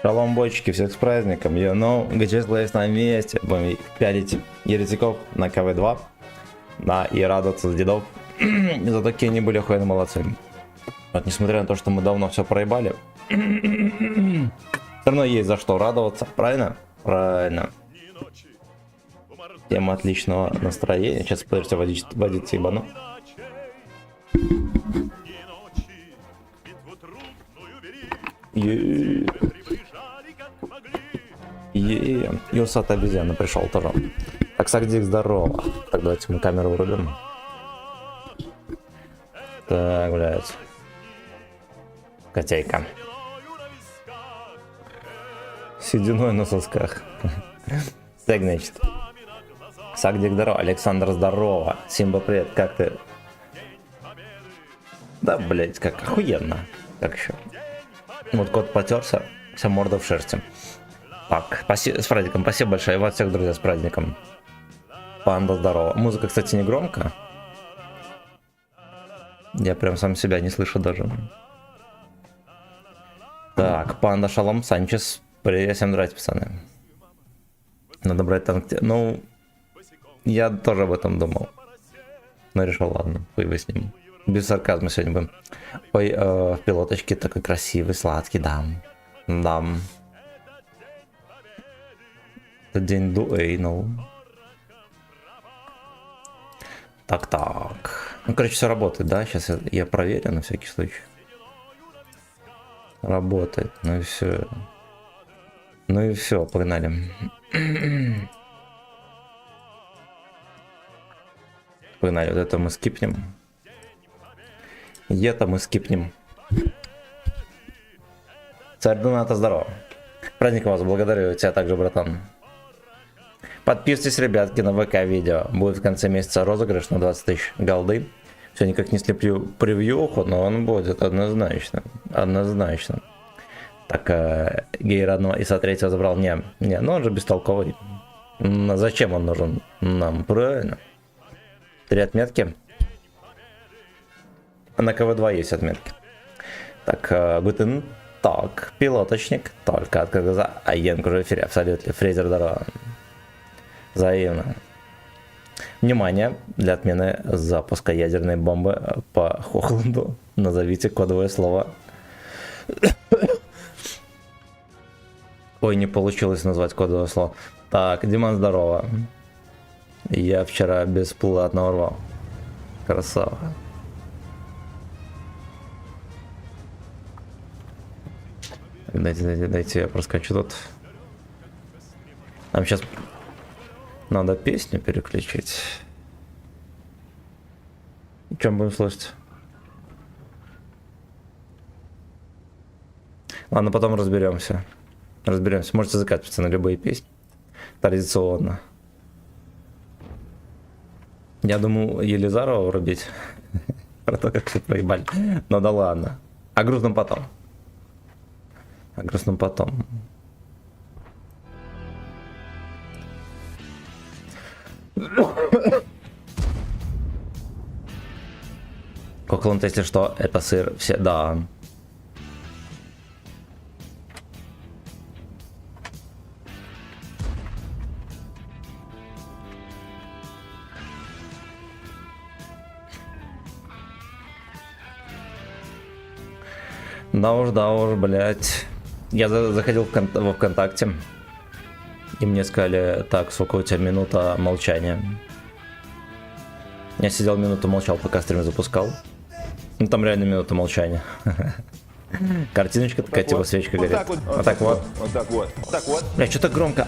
Шалом, бойчики, всех с праздником. You know, GGS Blaze на месте. Будем пялить еретиков на КВ-2. Да, и радоваться с дедов. За такие они были охуенно молодцы. Вот, несмотря на то, что мы давно все проебали, все равно есть за что радоваться, правильно? Правильно. Тема отличного настроения. Сейчас, подождите, водиться ебану. И усатая обезьяна пришел тоже. Так, Сагдик, здорово. Так, давайте мы камеру вырубим. Так, блядь. Котейка. Сединой на сосках. Так, значит. Сагдик, здорово. Александр, здорово. Симба, привет, как ты? Да, блядь, как охуенно. Как еще? Вот кот потерся, вся морда в шерсти. Так, спасибо, с праздником, спасибо большое. И вас всех, друзья, с праздником. Панда, здорово. Музыка, кстати, не громко. Я прям сам себя не слышу даже. Так, Панда, Шалом, Санчес. Привет, всем здрасте, пацаны. Надо брать танк. Ну, я тоже об этом думал. Но решил, ладно, хуй вы с ним. Без сарказма сегодня будем. Ой, в пилоточке такой красивый, сладкий, да. Да. Это день дуэй, ну. Так. Ну, короче, все работает, да? Сейчас я проверю на всякий случай. Работает. Ну и все. Ну и все, погнали. Погнали, вот это мы скипнем. И это мы скипнем. Царь Доната, здорово. Праздником вас, благодарю тебя также, братан. Подписывайтесь, ребятки, на ВК видео. Будет в конце месяца розыгрыш на 20 тысяч голды. Все никак не слеплю превьюху, но он будет однозначно. Однозначно. Так, гей родного ИСа 3 забрал. Не, ну он же бестолковый. Зачем он нужен нам? Правильно. 3 отметки. На КВ-2 есть отметки. Так, Гутен. Так, пилоточник. Только открыл глаза. А Йенг уже в эфире. Абсолютно. Фрезер, здорово. Взаимно. Внимание! Для отмены запуска ядерной бомбы по Хохланду назовите кодовое слово. Ой, не получилось назвать кодовое слово. Так, Диман, здорово. Я вчера бесплатно урвал. Красава. Дайте я проскочу тут. Нам сейчас надо песню переключить. Чем будем слушать? Ладно, потом разберемся. Можете закатываться на любые песни. Традиционно. Я думал Елизарова врубить. Про то, как все проебали. Но да ладно. О грустном потом. Кокланд, если что, это сыр. Все, да. Да уж, блять. Я заходил во ВКонтакте. И мне сказали, так, сколько у тебя минута молчания. Я сидел минуту молчал, пока стрим запускал. Ну там реально минута молчания. Картиночка такая, типа свечка горит. Вот так вот. Бля, что-то громко.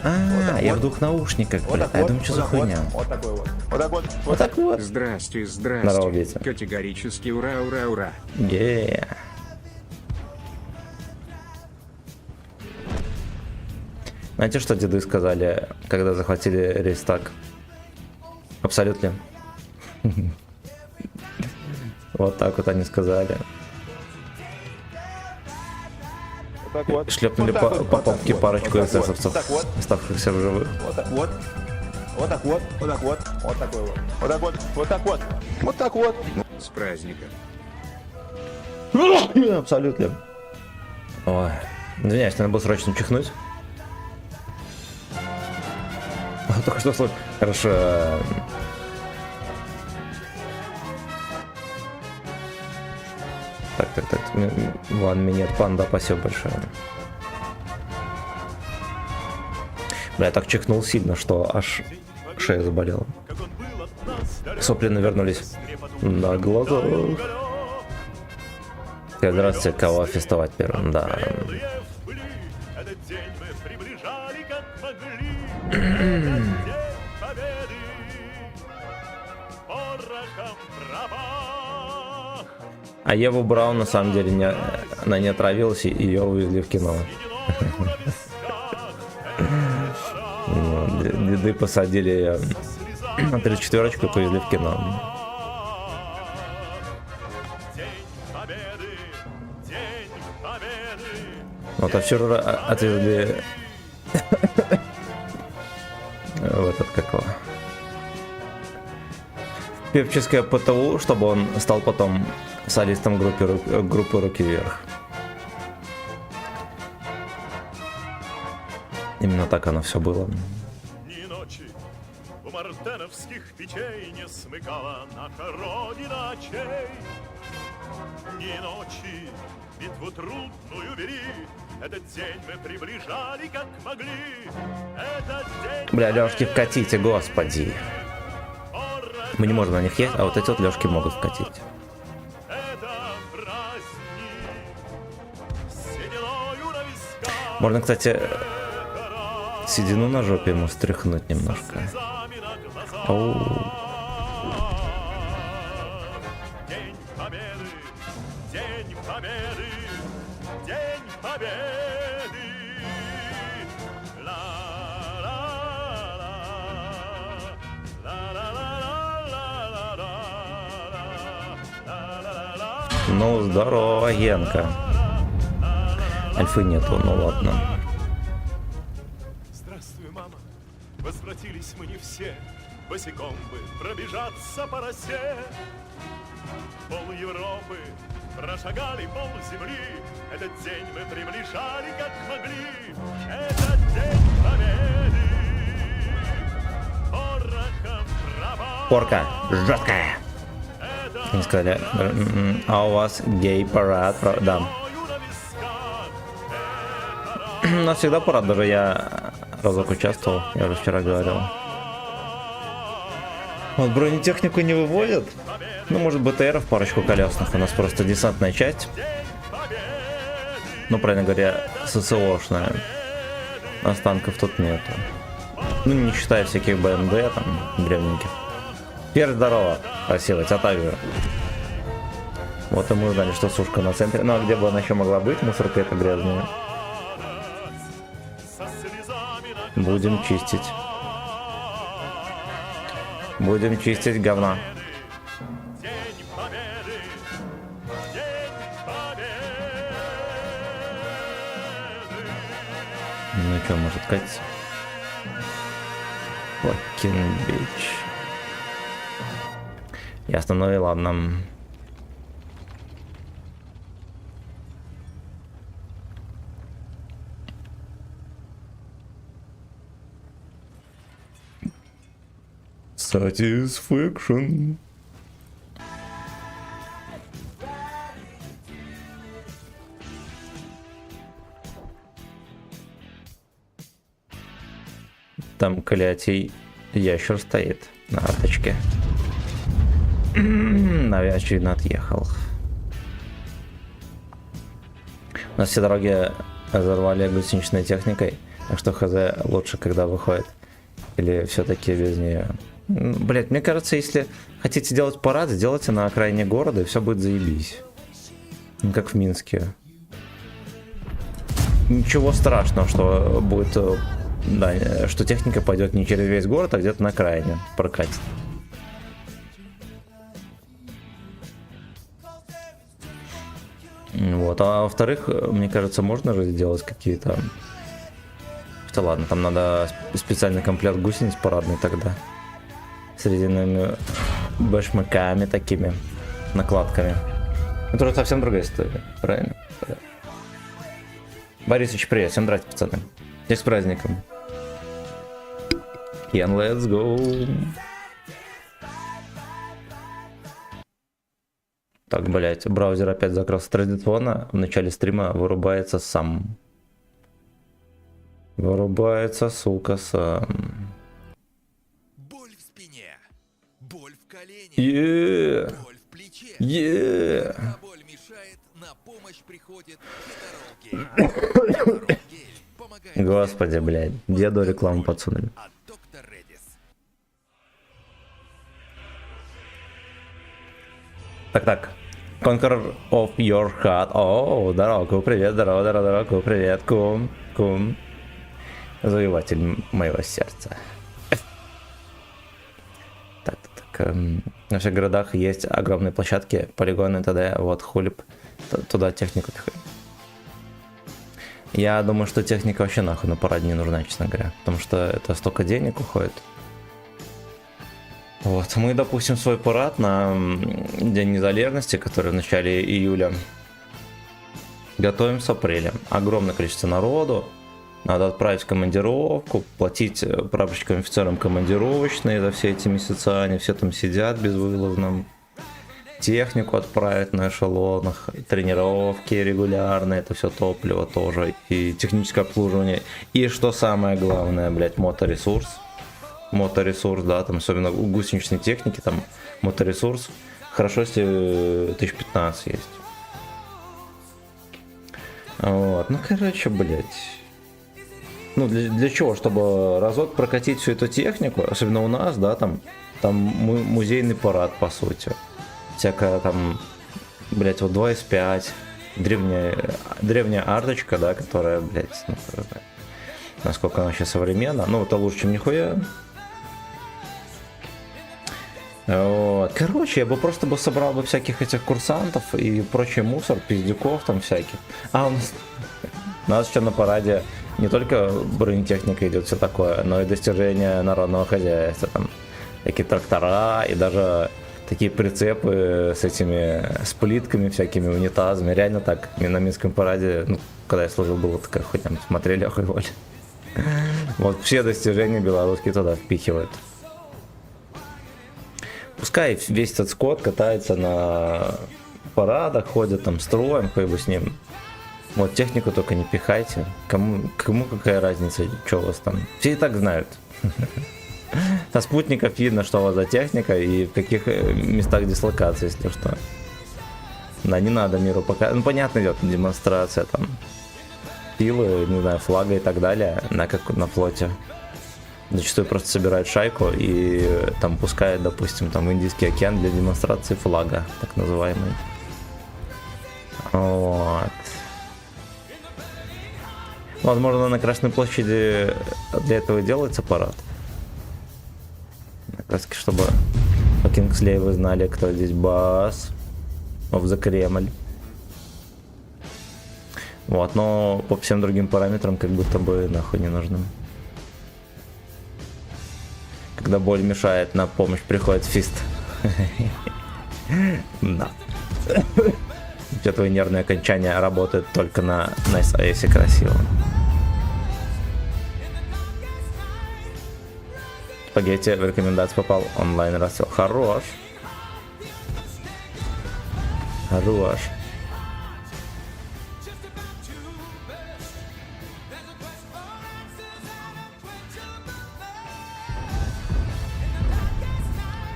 Я в двух наушниках, бля. Я думаю, что за хуйня. Вот так вот. Здрасте. Здорово, Витя. Категорически ура. Yeah. Знаете, что деды сказали, когда захватили Рейхстаг? Абсолютно. Вот так вот они сказали. Шлепнули по попке парочку эсэсовцев, оставшихся в живых. Вот так вот, вот так вот, вот такой вот. Вот так вот, вот так вот, вот так вот. С праздником. Абсолютно. Ой. Извиняюсь, надо было срочно чихнуть. Только что слышал. Хорошо. Так. Ладно, минет панда, спасибо большое. Бля, я так чихнул сильно, что аж шея заболела. Сопли навернулись на глаза. Здравствуйте, кого фестовать первым, да. Этот день мы приближали, как могли. Этот день победы порохом пропах. А Еву Браун на самом деле она не отравилась, и ее увезли в кино. Деды посадили ее на 34-ку и повезли в кино. Вот, а вчера отвезли в этот какого? Певческое ПТУ, чтобы он стал потом солистом группы «Руки вверх». Именно так оно все было. Ни ночи у мартеновских печей не смыкала наша родина очей. Ни ночи битву трудную вели. Этот день мы приближали, как могли. Этот день Бля, лёжки вкатите, господи. Мы не можем на них есть, а вот эти вот лёжки могут вкатить. это праздник. Сединою на висках, Можно, кстати, седину на жопе ему стряхнуть немножко. слезами на глазах. Оу. День победы, день победы, день победы. Ла-ла-ла-ла, ла-ла-ла-ла-ла-ла-ла, ла-ла-ла-ла. Ну, здорово, Генка. Альфы нету, ну ладно. Здравствуй, мама. Возвратились мы не все. Босиком бы пробежаться по росе. Пол Европы прошагали, пол земли. Этот день мы приближали, как могли. Этот день победы порохом пропах. Порка жесткая. Они сказали, а у вас гей-парад? Да. У нас всегда парад, даже я разок участвовал, я уже вчера говорил. Вот бронетехнику не выводят. Ну, может, БТРов парочку колесных. У нас просто десантная часть. Ну, правильно говоря, ССОшная. А танков тут нету. Ну, не считая всяких БМД, там, древненьких. Перс, здорово. Спасибо, тебя также. Вот и мы узнали, что сушка на центре. Ну, а где бы она еще могла быть? Мусорка эта грязная. Будем чистить. Будем чистить говна. День победы, день победы. Ну что, может катиться? Fucking bitch. Ясно, ну и ладно. Satisfaction. Там Калиатий ящер стоит на аточке. Очевидно, отъехал. У нас все дороги взорвали гусеничной техникой, так что хз лучше, когда выходит. Или все-таки без нее. Блять, мне кажется, если хотите делать парад, сделайте на окраине города, и все будет заебись. Ну, как в Минске. Ничего страшного, что будет, да, что техника пойдет не через весь город, а где-то на окраине прокатит. Вот, а во-вторых, мне кажется, можно же сделать какие-то Хотя ладно, там надо специальный комплект гусениц парадный тогда. С резиновыми башмаками такими, накладками. Это уже совсем другая история, правильно? Борисович, привет, всем здрасте, пацаны. Всех с праздником. Кен, let's go. Так, блять, браузер опять закрылся традиционно. В начале стрима вырубается сам. Вырубается, сука, сам. Боль в спине, боль в колене, боль в плече. Когда боль мешает, на помощь приходит Гетерол Гель. Гетерол Гель помогает Господи, блядь, деду рекламу подсунули. от Доктор Редис. Так. Conqueror of your heart. О, здорово, Ку, привет, здорово, Ку, привет, Кум. Завоеватель моего сердца. Так. На всех городах есть огромные площадки, полигоны, т.д. Вот, хулип. Туда технику пихай. Я думаю, что техника вообще нахуй на парад не нужна, честно говоря. Потому что это столько денег уходит. Вот, мы допустим свой парад на День Незалежности, который в начале июля. Готовим с апреля. Огромное количество народу. Надо отправить в командировку, платить прапорщикам, офицерам командировочные за все эти месяца. Они все там сидят безвылазно. Технику отправить на эшелонах, тренировки регулярные, это все топливо тоже. И техническое обслуживание. И что самое главное, блять, моторесурс, да, там особенно у гусеничной техники, там моторесурс, хорошо, если 1015 есть. Вот, ну короче, блять. Ну для чего? Чтобы разок прокатить всю эту технику, особенно у нас, да, там музейный парад, по сути. Всякая там, блять, вот 2С5, древняя арточка, да, которая, блять, ну, насколько она вообще современна, ну, это лучше, чем нихуя. Вот. Короче, я бы просто собрал бы всяких этих курсантов и прочий мусор, пиздюков там всяких. А у нас еще на параде не только бронетехника идет, все такое, но и достижения народного хозяйства, там, такие трактора и даже такие прицепы с этими с плитками, всякими унитазами. Реально так, на Минском параде, ну, когда я служил, была такая хуйня, смотрели, охуевали. Вот все достижения белорусские туда впихивают. Пускай весь этот скот катается на парадах, ходит там строем, хуй бы с ним. Вот технику только не пихайте. Кому какая разница, что у вас там. Все и так знают. Со спутников видно, что у вас за техника и в каких местах дислокации, если что. Да, не надо миру пока. Ну, понятно, идет демонстрация там силы, не знаю, флага и так далее, как на флоте. Зачастую просто собирают шайку и там пускают, допустим, там в Индийский океан для демонстрации флага, так называемый. Вот. Возможно, на Красной площади для этого и делается парад. Как раз, чтобы по Кингслею знали, кто здесь бас. В за Кремль. Вот, но по всем другим параметрам как будто бы нахуй не нужным. Когда боль мешает, на помощь приходит фист. Да. Все твои нервные окончания работают только на САСе красиво. Спагетти в рекомендации попал, онлайн рассел. Хорош.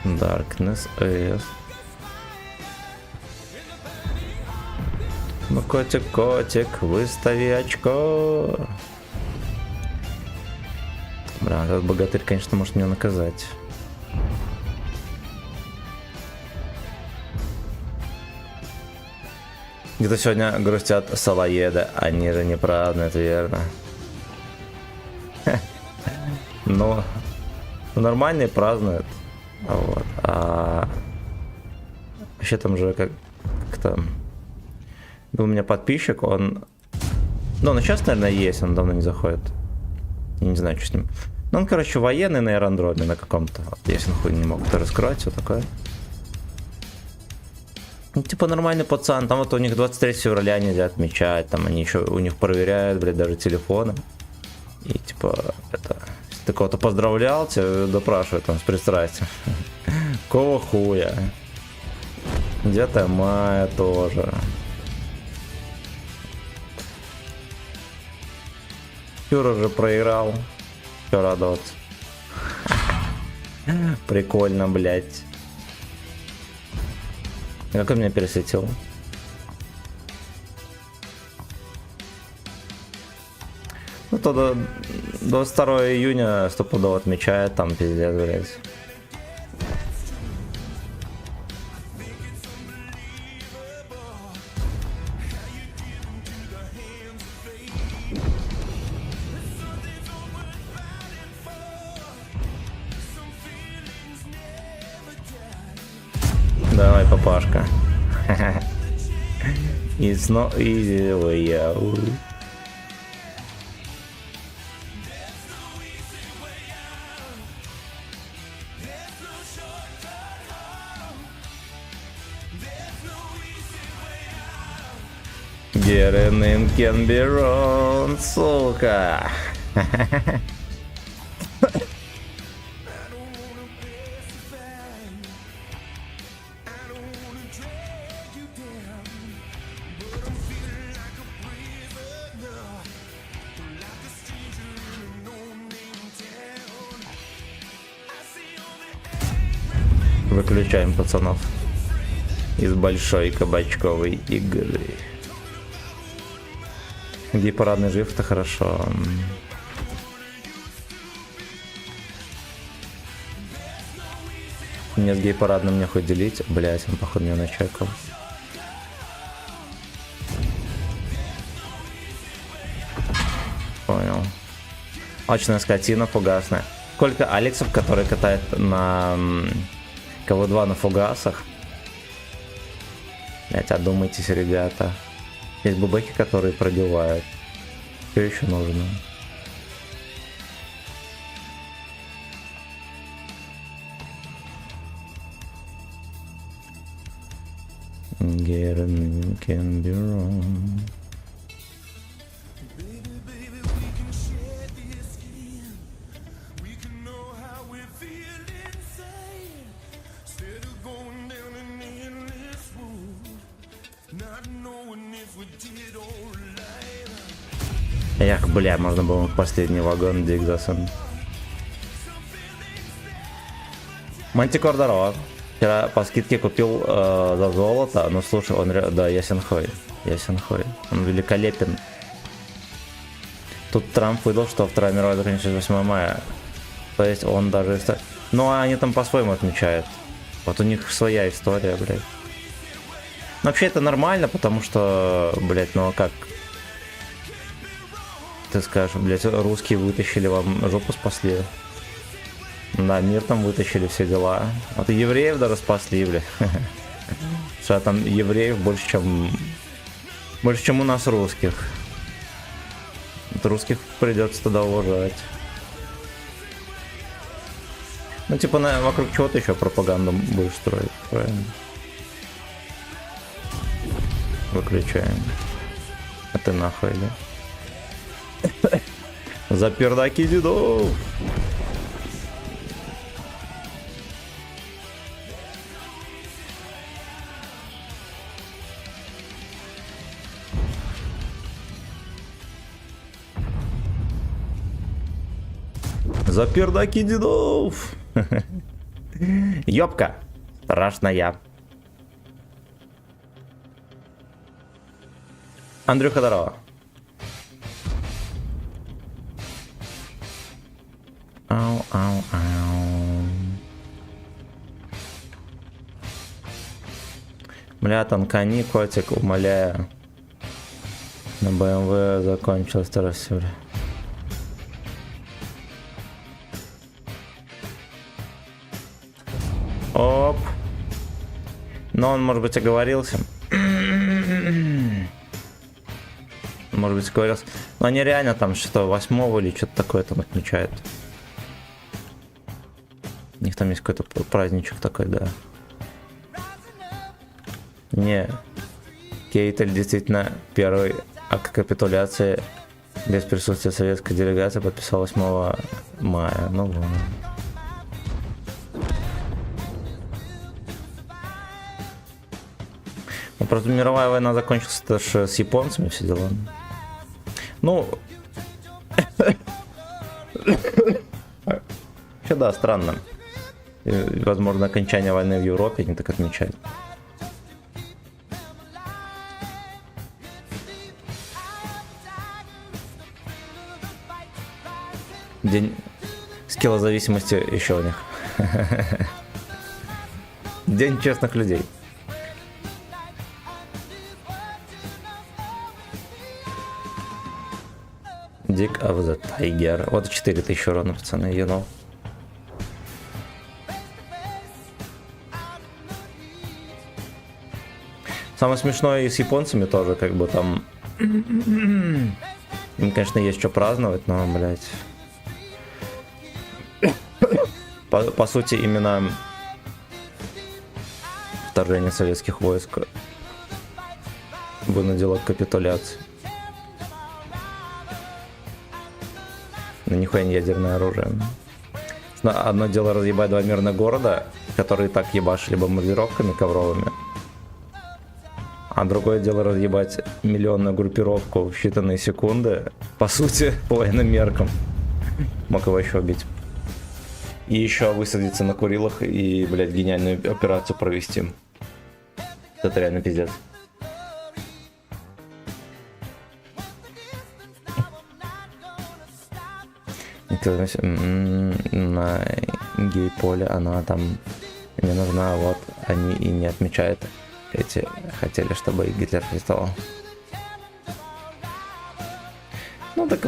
Darkness AS. Ну, котик, выстави очко. Бля, этот богатырь, конечно, может меня наказать. Где-то сегодня грустят салаеды, они же не празднуют, верно? Ну, нормальные празднуют. Вот. А вообще там же как-то был у меня подписчик, он... Ну, сейчас, наверное, есть, он давно не заходит. Я не знаю, что с ним. Ну, он, короче, военный на аэродроме на каком-то. Вот, если он хуй не мог это раскрывать, все такое. Ну, типа нормальный пацан. Там вот у них 23 февраля нельзя отмечать. Там они еще, у них проверяют, блядь, даже телефоны. И типа, это... Если ты кого-то поздравлял, тебя допрашивают там с пристрастием. Какого хуя? 9 мая тоже. Фюрер же проиграл. Что радоваться? Прикольно, блядь. Как он меня пересветил? Ну, то до 22 июня стопудово отмечает, там пиздец, блядь. Давай, папашка. It's not easy way out. Getting in can be wrong, сука. Выключаем пацанов из большой кабачковой игры. Гей-парадный жив, это хорошо. Мне с гей-парадным нехуй делить. Блять, он походу меня начекал. Понял. Очная скотина фугасная. Сколько Алексов, который катает на КВ-2 на фугасах. Блять, одумайтесь, ребята. Есть бубеки, которые пробивают. Что еще нужно? Getting can be wrong. Эх, бля, можно было в последний вагон дик засунуть. Мантикор, здорово. Вчера по скидке купил за золото. Ну слушай, он, да, ясен хуй. Ясен хуй. Он великолепен. Тут Трамп выдал, что Вторая мировая закончится 8 мая. То есть он даже... Ну, а они там по-своему отмечают. Вот у них своя история, блядь. Вообще это нормально, потому что, блядь, ну а как... Ты скажешь, блядь, русские вытащили, вам жопу спасли. Да, мир там вытащили, все дела. Вот и евреев даже спасли, блядь. Что там евреев больше, чем у нас русских. Вот русских придется тогда уважать. Ну, типа, вокруг чего ты еще пропаганду будешь строить, правильно? Выключаем. А ты нахуй, да? За пердаки дедов. За пердаки дедов. Ёбка. Страшная. Андрюха, здорово. Ау, ау, ау. Бля, танкани, котик, умоляю. На БМВ закончилось второе сентября. Оп. Но он, может быть, оговорился. может быть, говорился. Но они реально там что-то 8 или что-то такое там отмечают. У них там есть какой-то праздничек такой, да. Не. Кейтель действительно первый акт капитуляции без присутствия советской делегации подписал 8 мая. Ну ладно. Ну, просто мировая война закончилась даже с японцами, все дела. Ну, вообще да, странно. И, возможно, окончание войны в Европе не так отмечают. День скиллозависимости еще у них. День честных людей. Dick of the Tiger. Вот 4000 урона, пацаны, you know. Самое смешное и с японцами тоже, как бы там... Им, конечно, есть что праздновать, но, блядь... По сути, именно вторжение советских войск вынудило к капитуляции. На нихуя не ядерное оружие. Одно дело разъебать 2 мирных города, которые так ебашили бомбардировками ковровыми. А другое дело разъебать миллионную группировку в считанные секунды. По сути, по военным меркам. Мог его еще убить. И еще высадиться на Курилах и, блядь, гениальную операцию провести. Это реально пиздец. На гей-поле она там не нужна, вот они и не отмечают. Эти хотели, чтобы Гитлер арестовал. Ну так,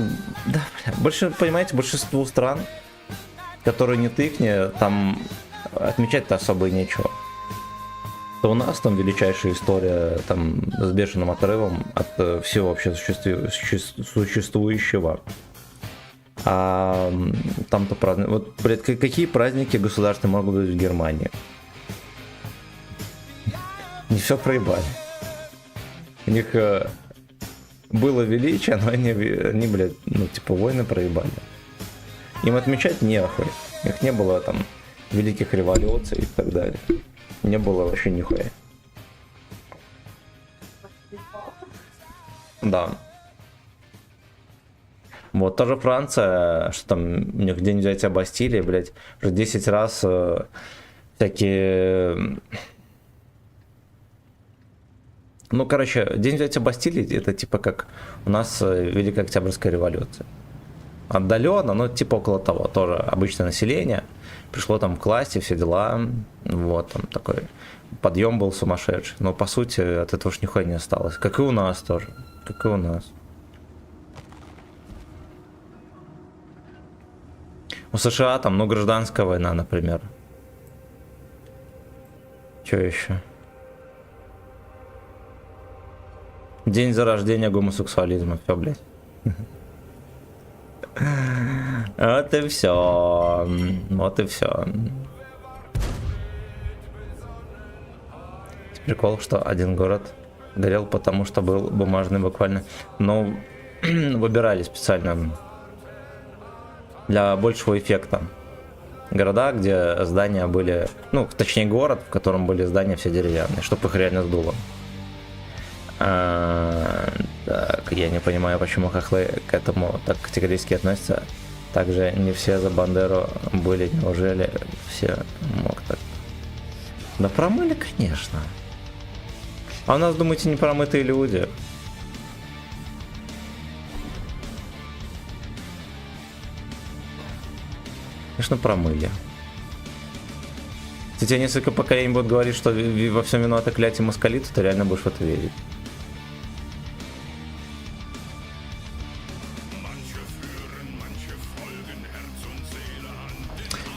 да, бля. Больше, понимаете, большинству стран, которые не тыкни, там отмечать-то особо и нечего. То у нас там величайшая история там с бешеным отрывом от всего вообще существующего. А там-то празднуют. Вот, блядь, какие праздники государственные могут быть в Германии? Не все проебали. У них было величие, но они, блядь, ну, типа, войны проебали. Им отмечать нехуй. Их не было там великих революций и так далее. Не было вообще нихуя. Да. Вот, тоже Франция, что там, у них день взятия Бастилии, блядь, уже 10 раз всякие... Ну, короче, день взятия Бастилии, это типа как у нас Великая Октябрьская революция. Отдаленно, но типа около того, тоже обычное население, пришло там к власти, все дела, вот, там такой подъем был сумасшедший, но по сути от этого уж нихуя не осталось, как и у нас тоже, как и у нас. У США там, ну, гражданская война, например. Че еще? День зарождения гомосексуализма, все, блядь. Вот и все. Вот и все. Прикол, что один город горел, потому что был бумажный буквально. Но выбирали специально для большего эффекта. Города, где здания были, ну, точнее город, в котором были здания все деревянные, чтобы их реально сдуло. Так, я не понимаю, почему хохлы к этому так категорически относятся. Также не все за Бандеру были, неужели все мог так? Да промыли, конечно. А у нас, думаете, не промытые люди? Конечно, промыли. Если тебе несколько поколений будут говорить, что во всем виноваты клятие москалит, ты реально будешь в это верить.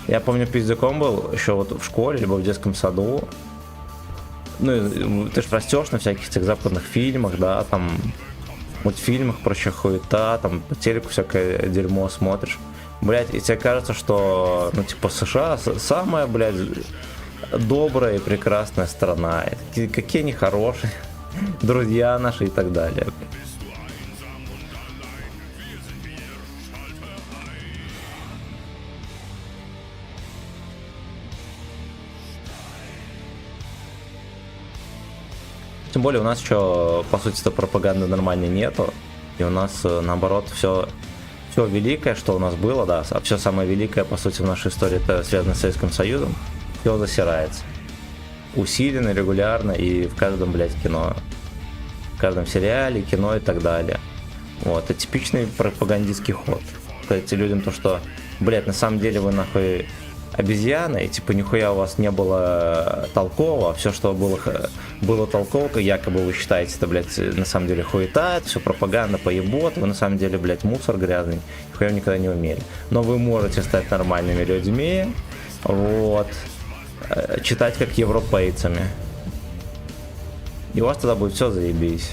Я помню, пиздяком был еще вот в школе, либо в детском саду. Ну, ты ж растешь на всяких этих западных фильмах, да, там мультфильмах прочая хуета, там по телеку всякое дерьмо смотришь. Блять, и тебе кажется, что, ну, типа, США самая, блядь, добрая и прекрасная страна. И какие они хорошие, друзья наши и так далее. Тем более у нас еще, по сути-то, пропаганды нормальной нету. И у нас, наоборот, все великое, что у нас было, да, а все самое великое, по сути, в нашей истории, это связано с Советским Союзом, все засирается. Усиленно, регулярно и в каждом, блядь, кино. В каждом сериале, кино и так далее. Вот, это типичный пропагандистский ход. Сказать людям то, что, блядь, на самом деле вы нахуй обезьяны, и типа нихуя у вас не было толкового, все, что было толково, то якобы вы считаете, это, блядь, на самом деле хуета, это все пропаганда, поебот, вы на самом деле, блядь, мусор грязный, нихуя никогда не умели. Но вы можете стать нормальными людьми, вот, читать как европейцами. И у вас тогда будет все заебись.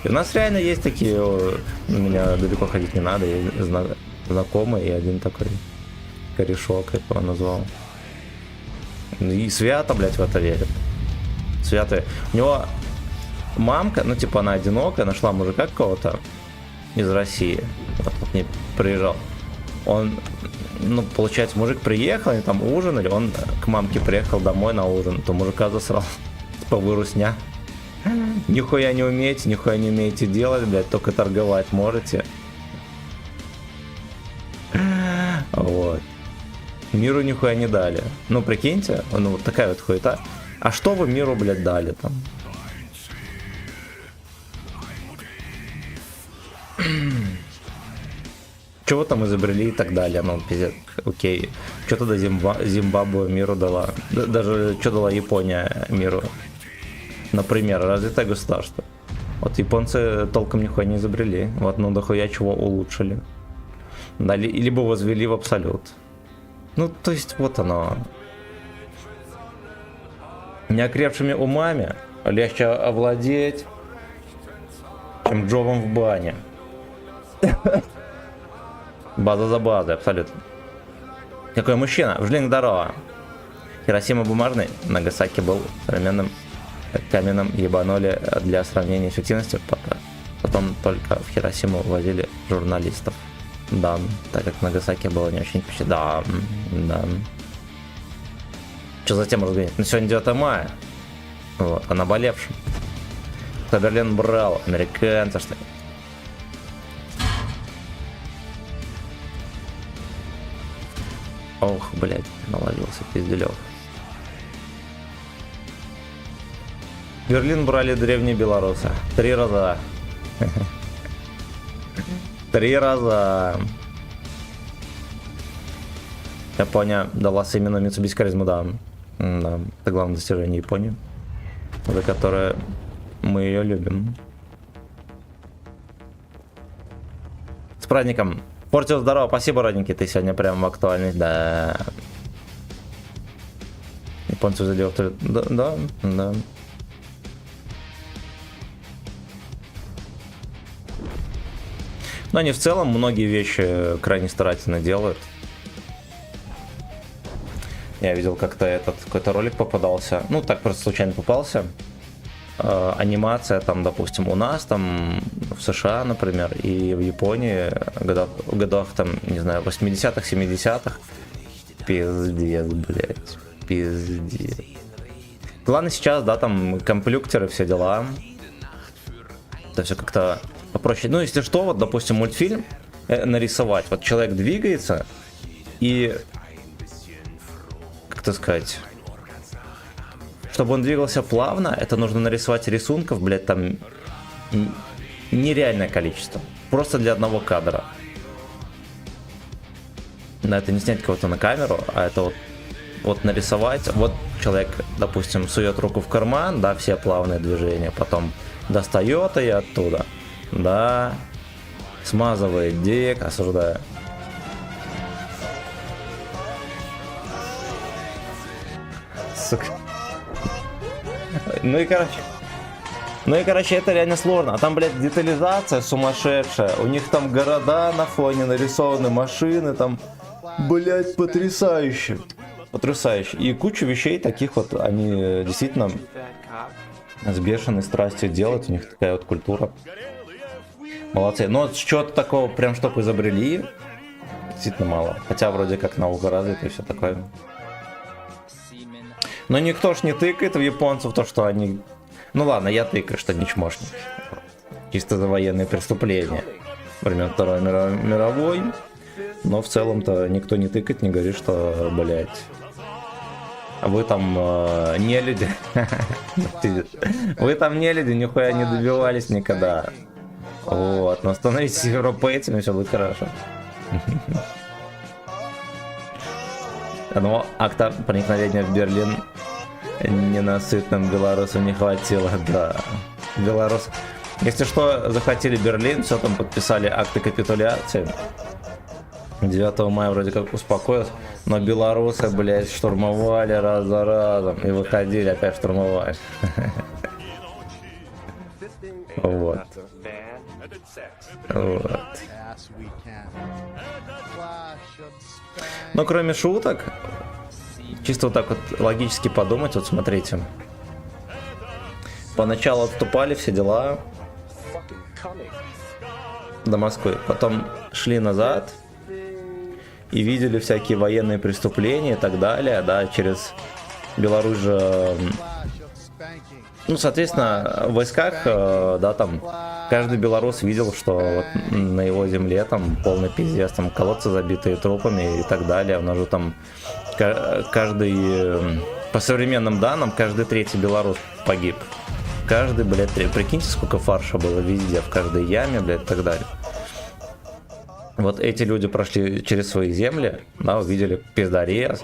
И у нас реально есть такие, у меня далеко ходить не надо, есть знакомый и один такой корешок, как его назвал. И свято, блядь, в это верит. Свято. У него мамка, ну типа она одинокая, нашла мужика какого-то из России. Вот к ней приезжал. Он, ну, получается, мужик приехал, они там ужинали, он к мамке приехал домой на ужин, то мужика засрал. Типа вы русня. Нихуя не умеете делать, блядь, только торговать можете. Вот. Миру нихуя не дали. Ну, прикиньте, ну, вот такая вот хуета. А что вы миру, блядь, дали там? Чего там изобрели и так далее, ну, пиздец, окей. Что тогда Зимбабве миру дала? Даже что дала Япония миру? Например, развитое государство. Вот японцы толком нихуя не изобрели. Вот, ну, дохуя чего улучшили. Да, либо возвели в абсолют. Ну, то есть, вот оно. Неокрепшими умами легче овладеть, чем джобом в бане. База за базой, абсолютно. Какой мужчина? Жлинг здорово. Хиросима бумажный, Нагасаки был современным каменным, ебанули для сравнения эффективности. Потом только в Хиросиму возили журналистов. Да, так как Нагасаки было не очень впечатляюще. Да, да. Что затем разгонять? Ну, сегодня 9 мая. Вот, о наболевшем. Кто Берлин брал? Американцы, что ли? Ох, блядь, наловился пизделёв. Берлин брали древние белорусы. 3 раза. 3 раза. Япония дала именно Mitsubishi Charisma, да. Да. Это главное достижение Японии, за которое мы ее любим. С праздником. Портил здорово, спасибо, родненький, ты сегодня прям актуальный, да. Японцы взяли авторитет. Да, да, да. Но они в целом многие вещи крайне старательно делают. Я видел как-то какой-то ролик попадался. Ну, так просто случайно попался. Анимация там, допустим, у нас, там, в США, например, и в Японии в годах там, не знаю, 80-х, 70-х. Пиздец, блядь. Пиздец. Главное сейчас, да, там, комплюктеры, все дела. Это все как-то попроще. Ну, если что, вот, допустим, мультфильм нарисовать. Вот человек двигается, и, как это сказать, чтобы он двигался плавно, это нужно нарисовать рисунков, блядь, там нереальное количество. Просто для одного кадра. Да, это не снять кого-то на камеру, а это вот нарисовать. Вот человек, допустим, сует руку в карман, да, все плавные движения, потом достает ее оттуда, да, смазывает дик, осуждаю. Сука. Ну и короче. Ну и, короче, это реально сложно. А там, блядь, детализация сумасшедшая. У них там города на фоне нарисованы, машины там. Блядь, потрясающе. Потрясающе. И кучу вещей таких вот, они действительно с бешеной страстью делают. У них такая вот культура. Молодцы. Но вот чего-то такого, прям чтобы изобрели, действительно мало. Хотя вроде как наука развита и все такое. Но никто ж не тыкает в японцев то, что они... Ну ладно, я тыкаю, что не чмошник. Чисто за военные преступления времен Второй мировой. Но в целом-то никто не тыкает, не говорит, что, блядь, вы там не люди. Вы там не люди, нихуя не добивались никогда. Вот, но становитесь европейцами, все будет хорошо. Но акта проникновения в Берлин ненасытным белорусам не хватило, да. Белорус... Если что, захватили Берлин, все там подписали акты капитуляции. 9 мая вроде как успокоилось, но белорусы, блядь, штурмовали раз за разом и выходили, опять штурмовали. Вот. Вот. Но кроме шуток, чисто вот так вот логически подумать, вот смотрите. Поначалу отступали, все дела до Москвы, потом шли назад и видели всякие военные преступления и так далее, да, через Беларусь же, ну, соответственно, в войсках, да, там, каждый белорус видел, что вот на его земле там полный пиздец, там колодцы забитые трупами и так далее, у нас же там каждый, по современным данным, каждый третий белорус погиб. Каждый, блядь, прикиньте, сколько фарша было везде, в каждой яме, блядь, и так далее. Вот эти люди прошли через свои земли, да, увидели пиздарез.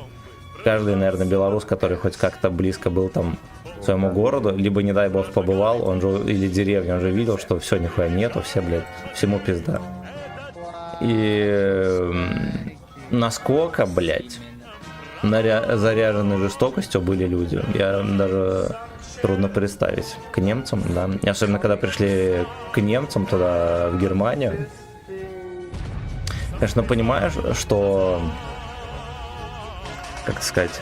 Каждый, наверное, белорус, который хоть как-то близко был там к своему городу, либо, не дай бог, побывал, он же, или деревню, он же видел, что все, нихуя нету, все, блядь, всему пизда. И насколько, блядь, заряжены жестокостью были люди, я даже трудно представить. К немцам, да. И особенно, когда пришли к немцам туда, в Германию. Конечно, понимаешь, что, как сказать,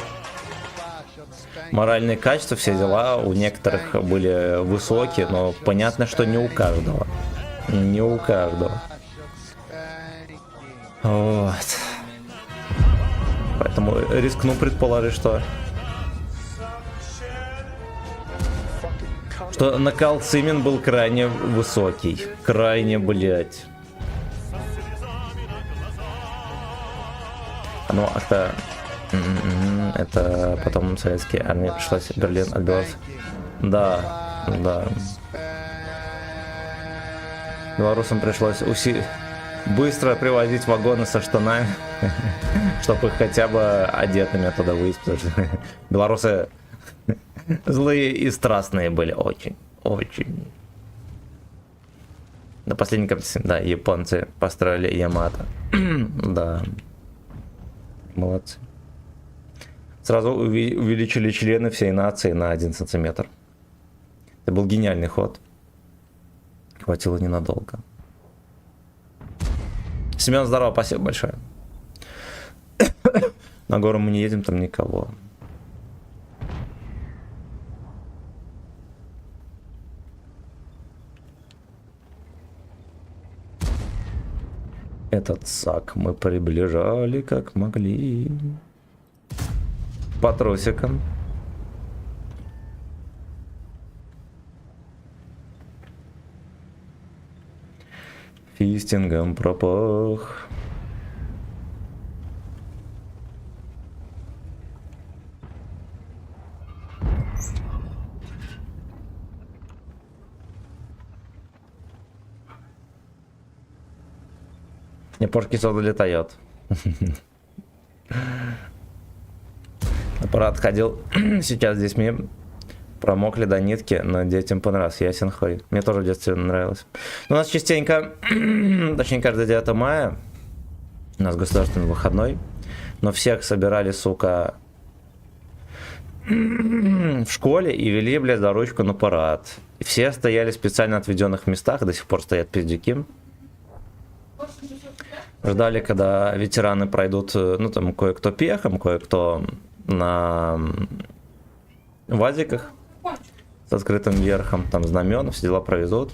моральные качества, все дела у некоторых были высокие, но понятно, что не у каждого. Не у каждого. Вот. Поэтому рискну предположить, что накал Цимен был крайне высокий. Крайне, блядь. Ну, это потом советские армии пришлось Берлин отбивать. Да, да. Белорусам пришлось быстро привозить вагоны со штанами, чтобы их хотя бы одетыми туда вывезти. Белорусы злые и страстные были, очень, очень. На последнем конце, да, японцы построили Ямато. Да. Молодцы. Сразу увеличили члены всей нации на 1 сантиметр. Это был гениальный ход. Хватило ненадолго. Семен, здорово, спасибо большое. На гору мы не едем, там никого. Этот сак мы приближали как могли. По тросикам. Фистингом пропах. Япошки создали Тойот. Аппарат ходил сейчас здесь мне промокли до нитки, но детям понравилось. Ясен хуй. Мне тоже в детстве нравилось. У нас частенько, точнее каждое 9 мая, у нас государственный выходной, но всех собирали, сука, в школе и вели, блядь, за ручку на парад. все стояли в специально отведенных местах, до сих пор стоят пиздюки. Ждали, когда ветераны пройдут, ну там кое-кто пехом, кое-кто на вазиках с открытым верхом, там знамена, все дела провезут.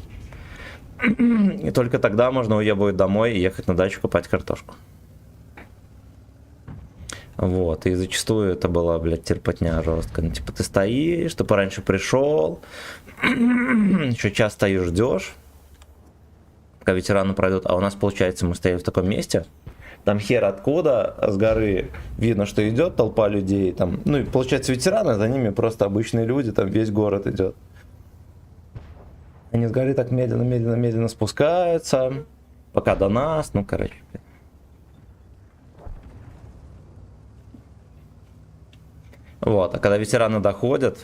И только тогда можно уебывать домой и ехать на дачу купать картошку. Вот, и зачастую это была, блядь, терпотня жестко. Ну, типа, ты стоишь, ты пораньше пришел, еще час стоишь, ждешь, пока ветераны пройдут. А у нас, получается, мы стояли в таком месте, там хер откуда, с горы видно, что идет толпа людей, там, ну, и получается, ветераны, за ними просто обычные люди, там весь город идет. Они с горы так медленно спускаются, пока до нас, ну, короче. Вот, а когда ветераны доходят,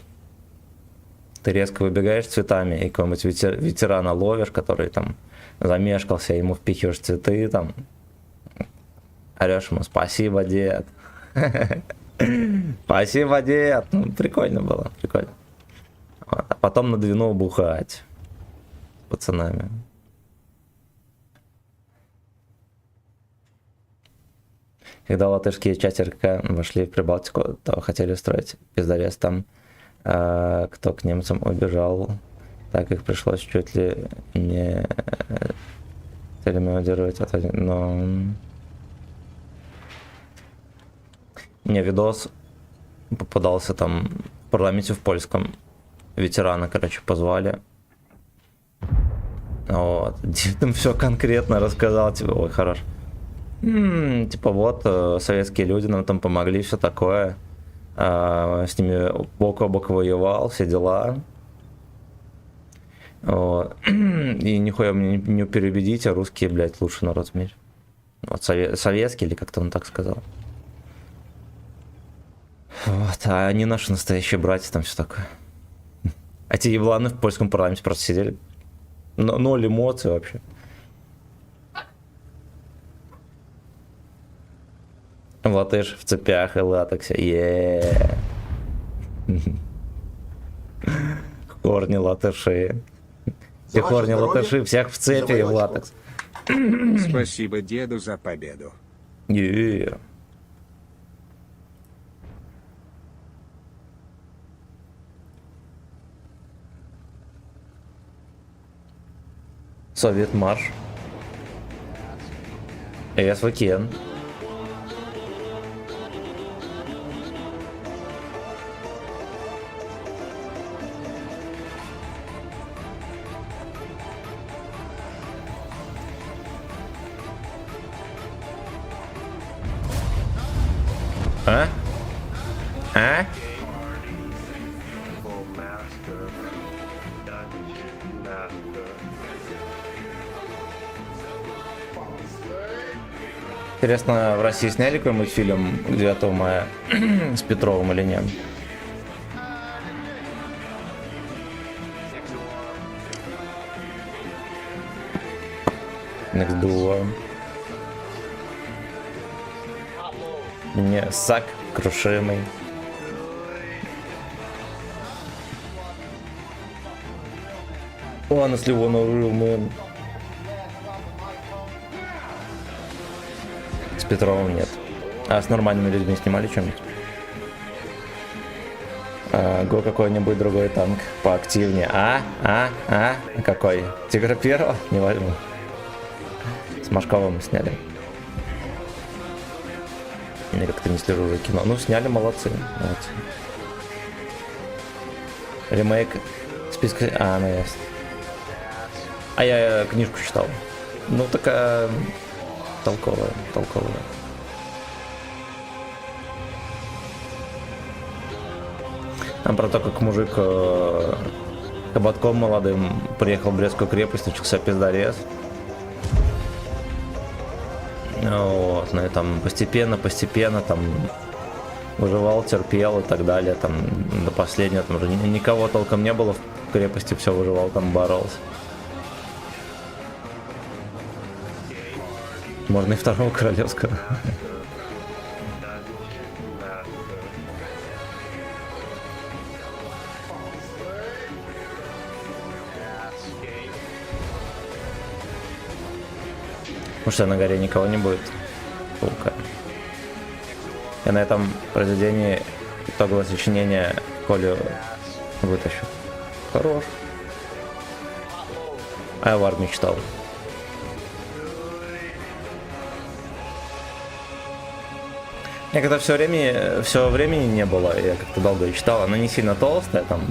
ты резко выбегаешь цветами и какого-нибудь ветерана ловишь, который там замешкался, ему впихиваешь цветы, там, орешь ему «Спасибо, дед». «Спасибо, дед». Ну, прикольно было, прикольно. Вот, а потом на двину бухать с пацанами. Когда латышские чатерка вошли в Прибалтику, то хотели устроить пиздарез там. Кто к немцам убежал, так их пришлось чуть ли не целями удерживать. Но не, видос попадался там в парламенте в польском. Ветерана, короче, позвали. Вот. Дед им все конкретно рассказал, типа, ой, хорош. Типа вот, советские люди нам там помогли, все такое. С ними бок о бок воевал, все дела. Вот. И нихуя мне не переубедите, русские, блядь, лучший народ в мире. Вот, советский, или как-то он так сказал. Вот, а они наши настоящие братья, там все такое. А те ебланы в польском парламенте просто сидели. Ноль эмоций вообще. Латыш в цепях и латексе. Корни латыши. Все корни латыши, всех в цепи и в латекс. Спасибо деду за победу. Совет марш. СВКен. А? А? Интересно, в России сняли какой-нибудь фильм 9 мая с Петровым или нет? Next Door. Не, сак крушимый. Ладно, если его нарыл, мэн. С Петровым нет. А с нормальными людьми снимали что-нибудь? Го какой-нибудь другой танк поактивнее. Какой? Тигра первого? Не возьму. С Машковым сняли. Я как-то не слежу за кино. Ну, сняли, молодцы. Молодцы. Ремейк списка... ну ясно. А я книжку читал. Ну, такая... толковая. Там про то, как мужик кабатком молодым приехал в Брестскую крепость, начался пиздарез. Вот, ну и там постепенно там выживал, терпел и так далее, там до последнего, там уже никого толком не было в крепости, все выживал, там боролся. Можно и второго королевского. Потому что на горе никого не будет. Сука. Я на этом произведении итоговое сочинение Колю вытащу. Хорош. А я в армии читал. Я когда все времени не было, я как-то долго читал. Она не сильно толстая, там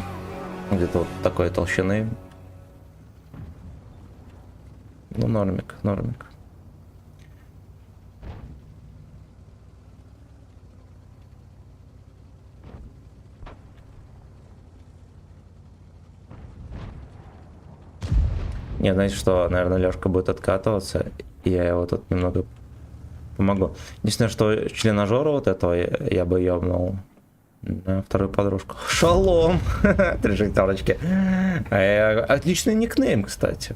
где-то вот такой толщины. Ну, нормик, нормик. Не, знаете что, наверное, Лёшка будет откатываться, и я его тут немного помогу. Единственное, что членажера вот этого я бы ёбнул на вторую подружку. Шалом! 3 шестерочки. Отличный никнейм, кстати.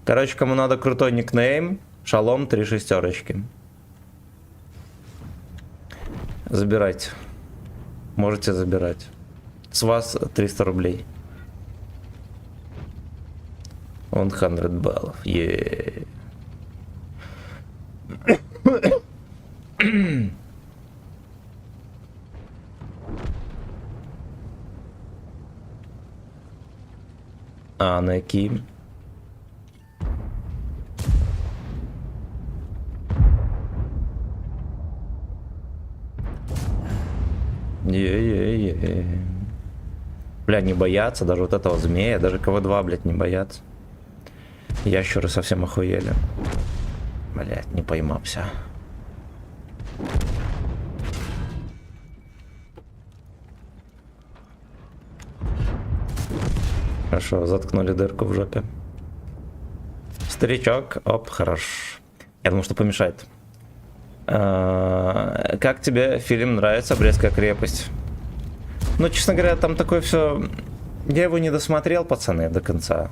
Короче, кому надо крутой никнейм, Шалом 3 шестерочки. Забирайте. Можете забирать. С вас 300 рублей. 100 баллов. Yeah. А на какие? Е-е-е. Бля, не боятся даже вот этого змея, даже КВ-2, блядь, не боятся. Ящеры совсем охуели. Блядь, не поймался. Хорошо, заткнули дырку в жопе. Старичок, оп, хорош. Я думал, что помешает. Как тебе фильм нравится, Брестская крепость? Ну, честно говоря, там такое все. Я его не досмотрел, пацаны, до конца.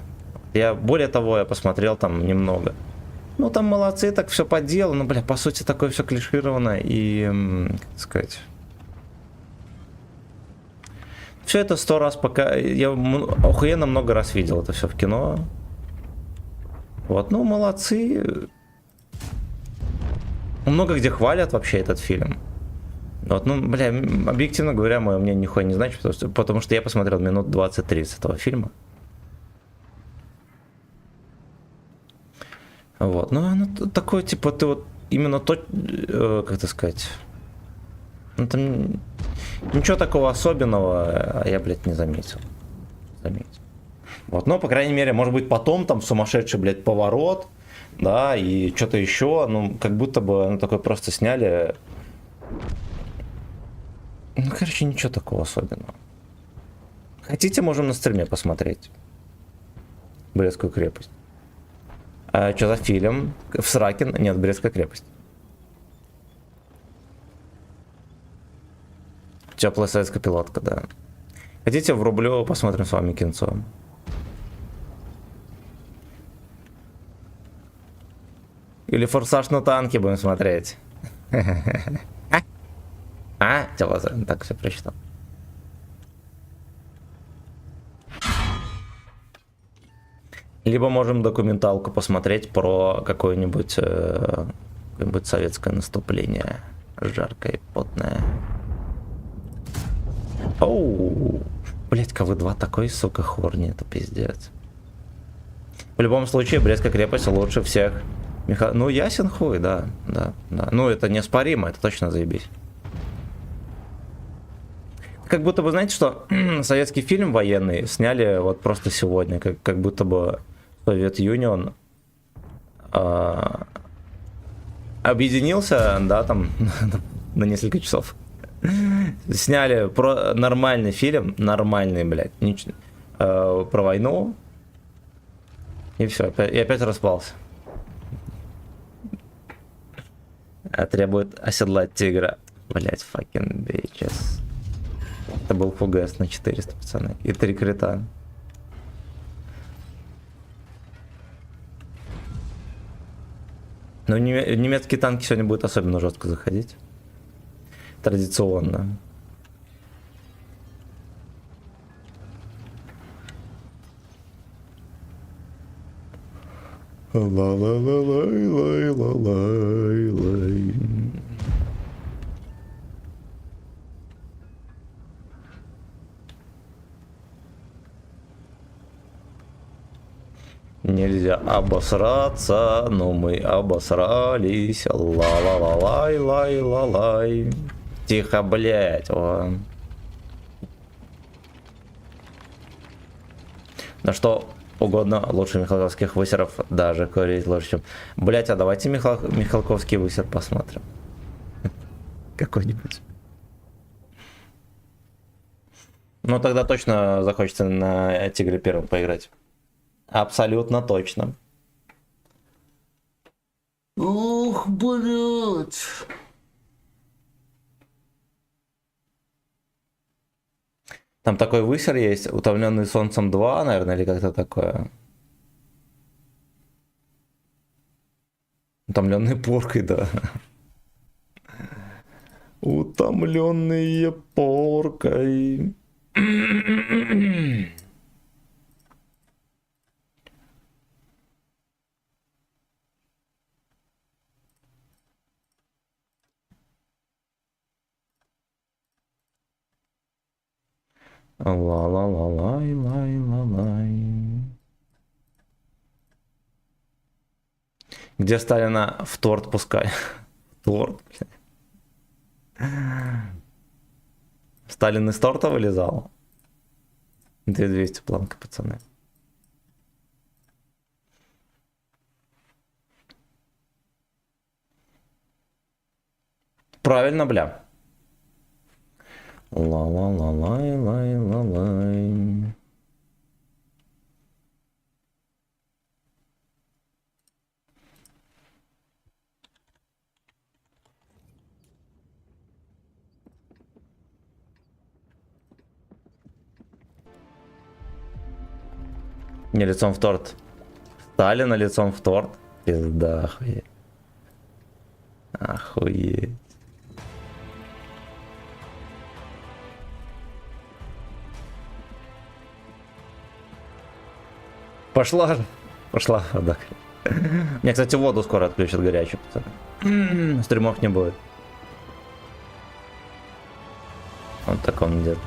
Более того, я посмотрел там немного. Ну, там молодцы, так все по делу. Ну, бля, по сути, такое все клишировано и, как сказать... Все это 100 раз пока... Я охуенно много раз видел это все в кино. Вот, ну, молодцы. Много где хвалят вообще этот фильм. Вот, ну, бля, объективно говоря, мое мнение нихуя не значит, потому что я посмотрел минут 20-30 этого фильма. Вот, ну, оно такое, типа, ты вот именно то, как это сказать, ну, там ничего такого особенного я, блядь, не заметил. Вот, но, по крайней мере, может быть, потом там сумасшедший, блядь, поворот, да, и что-то еще, ну, как будто бы, ну, такое просто сняли. Ну, короче, ничего такого особенного. Хотите, можем на стриме посмотреть Брестскую крепость. А что за фильм? В сраке? Нет, Брестская крепость. Теплая советская пилотка, да. Хотите, врублю, посмотрим с вами кинцо. Или Форсаж на танке будем смотреть. А? Так, все прочитал. Либо можем документалку посмотреть про какое-нибудь советское наступление. Жаркое и потное. Оу. Блять, КВ-2 такой, сука, хорни, это пиздец. В любом случае, Брестская крепость лучше всех. Ну, ясен хуй, да. Ну, это неоспоримо, это точно заебись. Как будто бы, знаете, что советский фильм военный сняли вот просто сегодня, как будто бы Совет Юнион объединился, да, там на несколько часов. Сняли нормальный фильм, нормальный, блядь, про войну, и все, и опять распался. Требует оседлать тигра. Блядь, fucking bitches. Это был ФУГС на 400, пацаны. И 3 крита. Но немецкие танки сегодня будут особенно жестко заходить. Традиционно. Ла-ла-ла-лай-лай-ла-лай-лай. Нельзя обосраться, но мы обосрались. Ла-ла-ла-лай-лай-лай-лай. Тихо, блять. На что угодно лучше михалковских высеров даже курить лучше, чем... Блять, а давайте михалковский высер посмотрим. Какой-нибудь. Ну тогда точно захочется на Тигре первым поиграть. Абсолютно точно. Ух, блять. Там такой высер есть, утомленный солнцем 2, наверное, или как-то такое. Утомленный поркой, да. Утомленные поркой. Ла-ла-ла-лай-лай-лай-лай. Где Сталина в торт пускай? Торт, блядь. Сталин из торта вылезал? 2200 планка, пацаны. Правильно, бля. Ла-ла-ла-лай-лай-лай-лай. Не лицом в торт. Сталина лицом в торт. Пизда, охуеть. Охуеть. Пошла. Да. Мне, кстати, воду скоро отключат горячую. Стримов не будет. Вот так он где-то.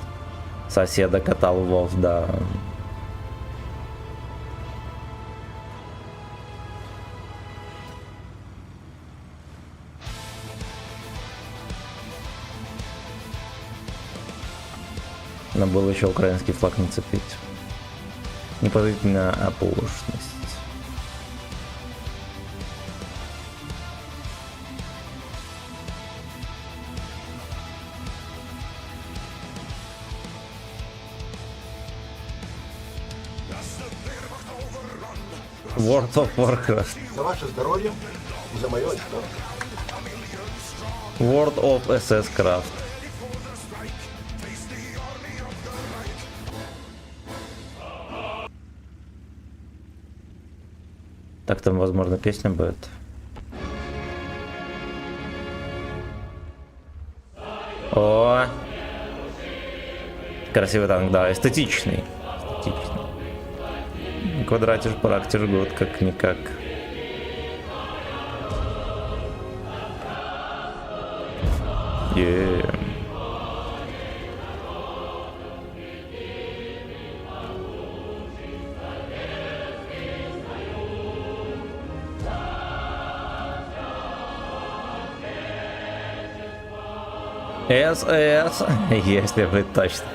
Соседа катал Вов, да. Надо было еще украинский флаг нацепить. Непозволительная оплошность. World of Warcraft. За ваше здоровье и за мое очко. World of SS Craft. Так, там, возможно, песня будет. О! Красивый танк, да, эстетичный. Квадратишь, парактишь, год, как-никак. СС, если вы точно.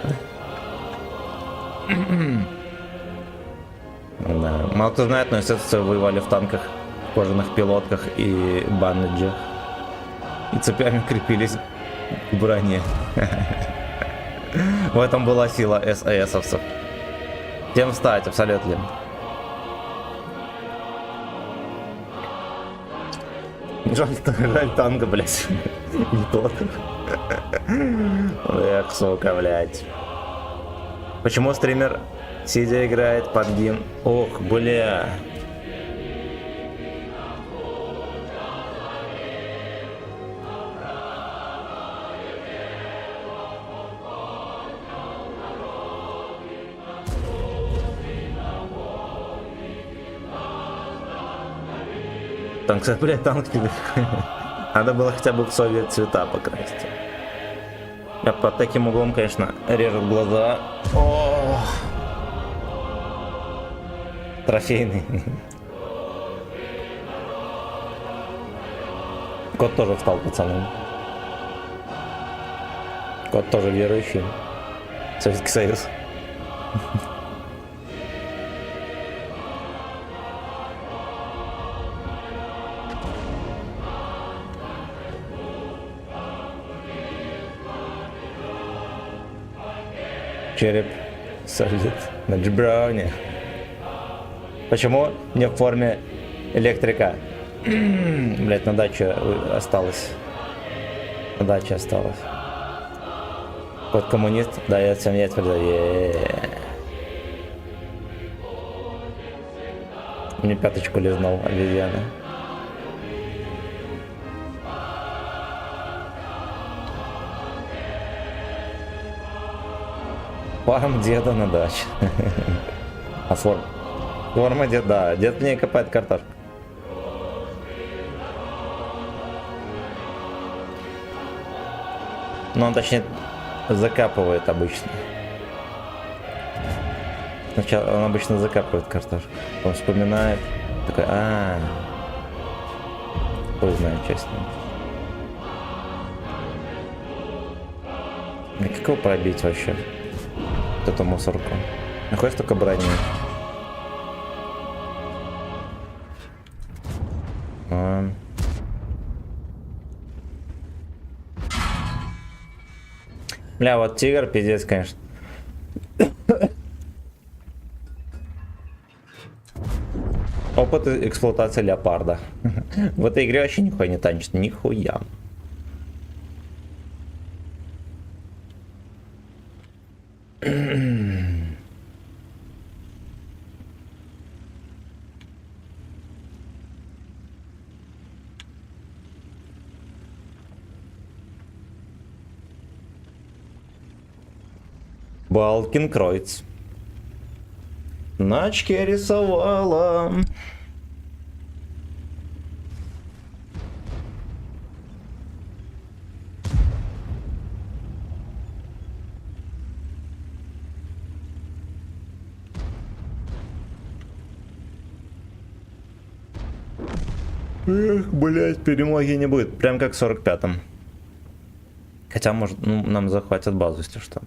Да. Мало кто знает, но эсэсовцы воевали в танках, в кожаных пилотках и бандаджах. И цепями крепились к броне. В этом была сила эсэсовцев. Тем встать, абсолютно. Жаль танка, блядь. Не тот. Эх, сука, блядь. Почему стример сидя играет под гимн? Ох, бля. танк, блядь, танк. Надо было хотя бы в совет цвета покрасить. А под таким углом, конечно, режет глаза. О! Трофейный. Кот тоже встал, пацаны. Кот тоже верующий. Советский Союз. Череп солит на Джибрауне. Почему не в форме электрика? Блять, на даче осталось. На даче осталось. Кот коммунист, да, я всем яйца продаю. Мне пяточку лизнул обезьяна. Фарм деда на даче. А форма деда, да. Дед мне копает картошку. Ну, он точнее закапывает обычно. Сначала он обычно закапывает картошку. Он вспоминает. Такой, хуй знает, честно. Да как его пробить вообще? Вот эту мусорку. Находишь только броню. Бля, вот тигр, пиздец, конечно. Опыт эксплуатации леопарда. В этой игре вообще нихуя не танчит, нихуя. Балкенкройц. На очке рисовала. Эх, блять, перемоги не будет. Прям как в 45-м. Хотя, может, ну, нам захватят базу, если что.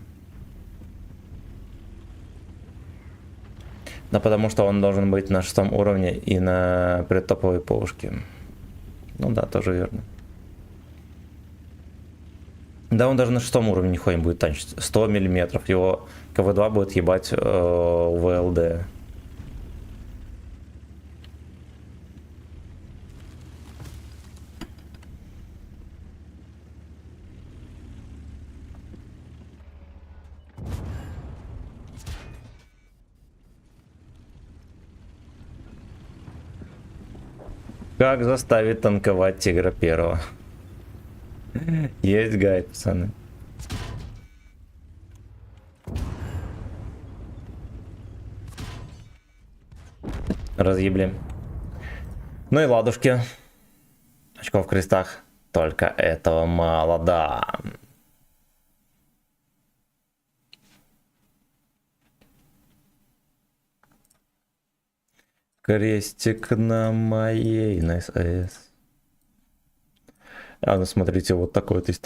Да, потому что он должен быть на 6 уровне и на предтоповой пушке. Ну да, тоже верно. Да, он даже на 6 уровне нихуя не будет танчить. 100 миллиметров. Его КВ-2 будет ебать ВЛД. Как заставить танковать тигра первого? Есть гайд, пацаны. Разъебли. Ну и ладушки. Очков в крестах. Только этого мало, да. Крестик на моей, на САС. А ну смотрите, вот такой вот есть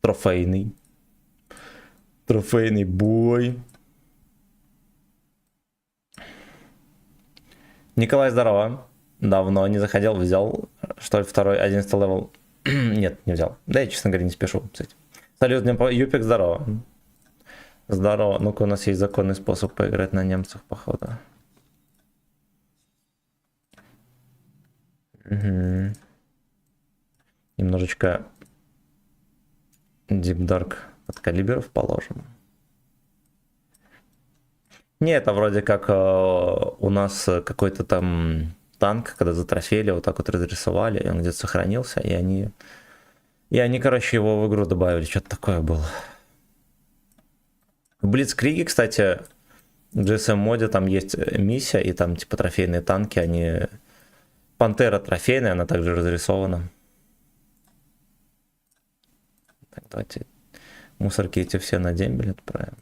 трофейный. Трофейный бой. Николай, здорово. Давно не заходил, взял, что ли, второй 11 левел. Нет, не взял. Да, я, честно говоря, не спешу с этим. Салют, Юпик, здорово. Здорово. Ну-ка, у нас есть законный способ поиграть на немцах, походу. Угу. Немножечко Deep Dark под калибров положим. Не, это вроде как у нас какой-то там танк, когда затрофеили, вот так вот разрисовали, и он где-то сохранился, и они, короче, его в игру добавили, что-то такое было. В Блицкриге, кстати, в GSM моде там есть миссия, и там типа трофейные танки, они Пантера трофейная, она также разрисована. Так, давайте мусорки эти все на дембель отправим.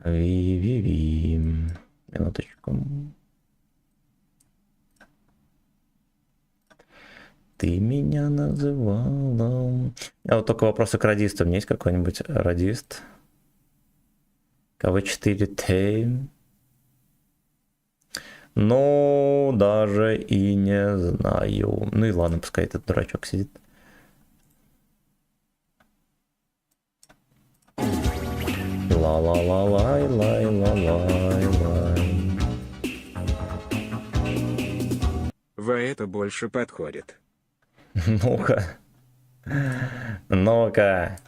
Ви-ви-ви. Минуточку. Ты меня называла. А вот только вопросы к радистам. Есть какой-нибудь радист? КВ4Т. Ну, даже и не знаю. Ну и ладно, пускай этот дурачок сидит. Ла-ла-ла-лай-лай-ла-лай-лай. Во это больше подходит. Ну-ка. Ну-ка.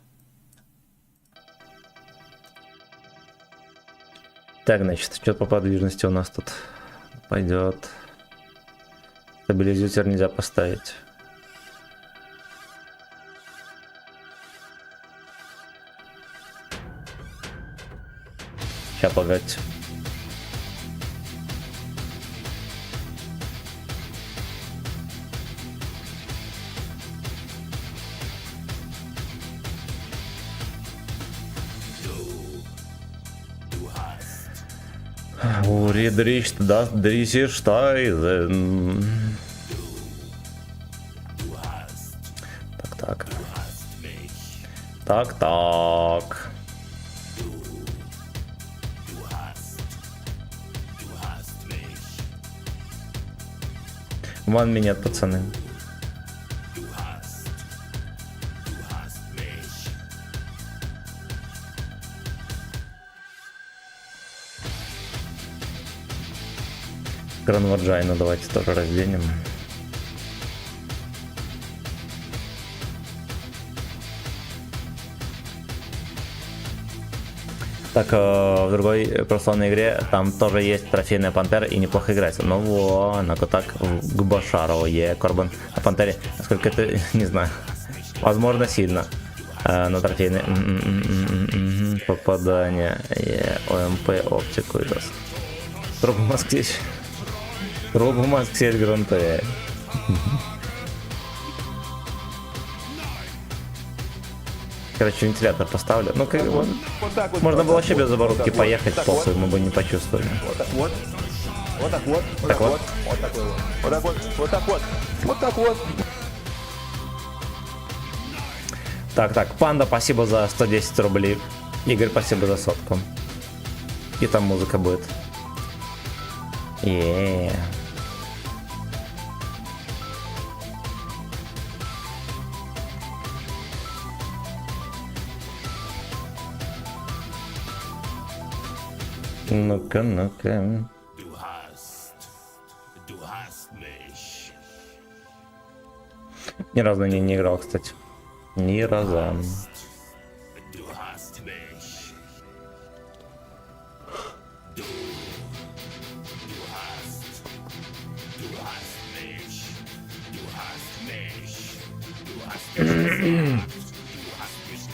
Так, значит, что по подвижности у нас тут пойдет. Стабилизатор нельзя поставить. Сейчас, погодите. Уридрич, да, Дрисиштайзен. Так. Так. Ван меня, пацаны. Гранварджайна давайте тоже разденем. Так, в другой прославной игре там тоже есть трофейная пантера и неплохо играется. Ну вот, ну-ка так, к Башарову, Корбан на пантере. Насколько это, не знаю, возможно сильно. На трофейной попадание, ОМП, оптику и даст. Трубомаск сеть Гран-П. Короче, вентилятор поставлю. Ну, как вот. Вот так вот. Можно было вообще без вот оборудки так поехать, вот, похуй, мы бы не почувствовали. Вот так вот. Вот так вот. Вот так вот. Вот такой вот. Вот так вот. Вот так вот. Вот так вот. Так, Панда, спасибо за 110 рублей. Игорь, спасибо за 100. И там музыка будет. Ну-ка. Ни разу на ней не играл, кстати. Ни разу.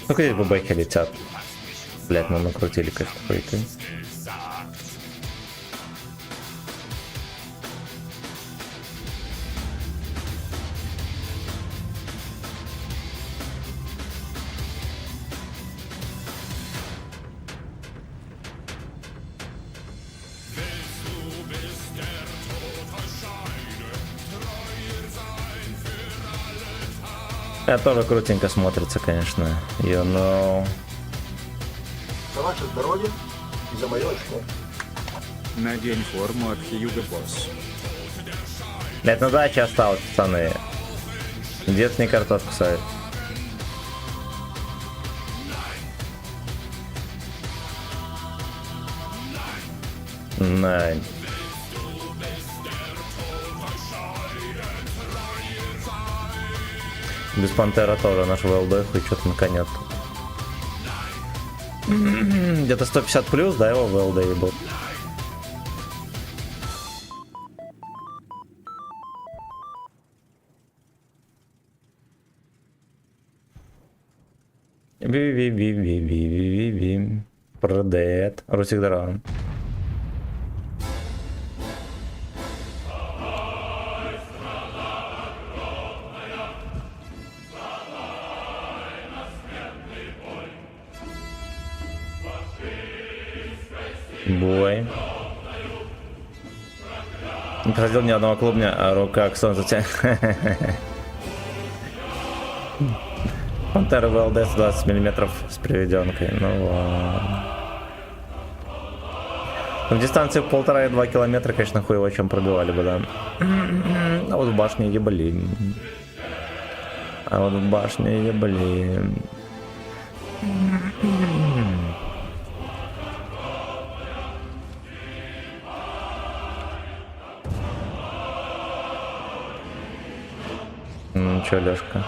Ну где бабайки летят? Блять, мы накрутили какой-то. Это тоже крутенько смотрится, конечно. You know. За ваше здоровье и за мое очко. Надень форму от Хьюго Босс. Блять, на даче осталось, пацаны. Дед не картошку садит. Нань. Без пантера тоже наш ВЛД, хоть что-то наконец. Где-то 150 плюс, да, его ВЛД ебут. Ви-ви-ви-ви-ви-ви-ви. Продет. Русик, здорово. Бой. Не проходил ни одного клубня, а рука к солнцу тянет. Пантера ВЛД 20 мм с приведенкой. Ну ладно. В дистанции 1,5-2 километра, конечно, хуево чем пробивали бы, да. А вот в башне ебали. А вот в башне ебали. Ну чё, Лёшка?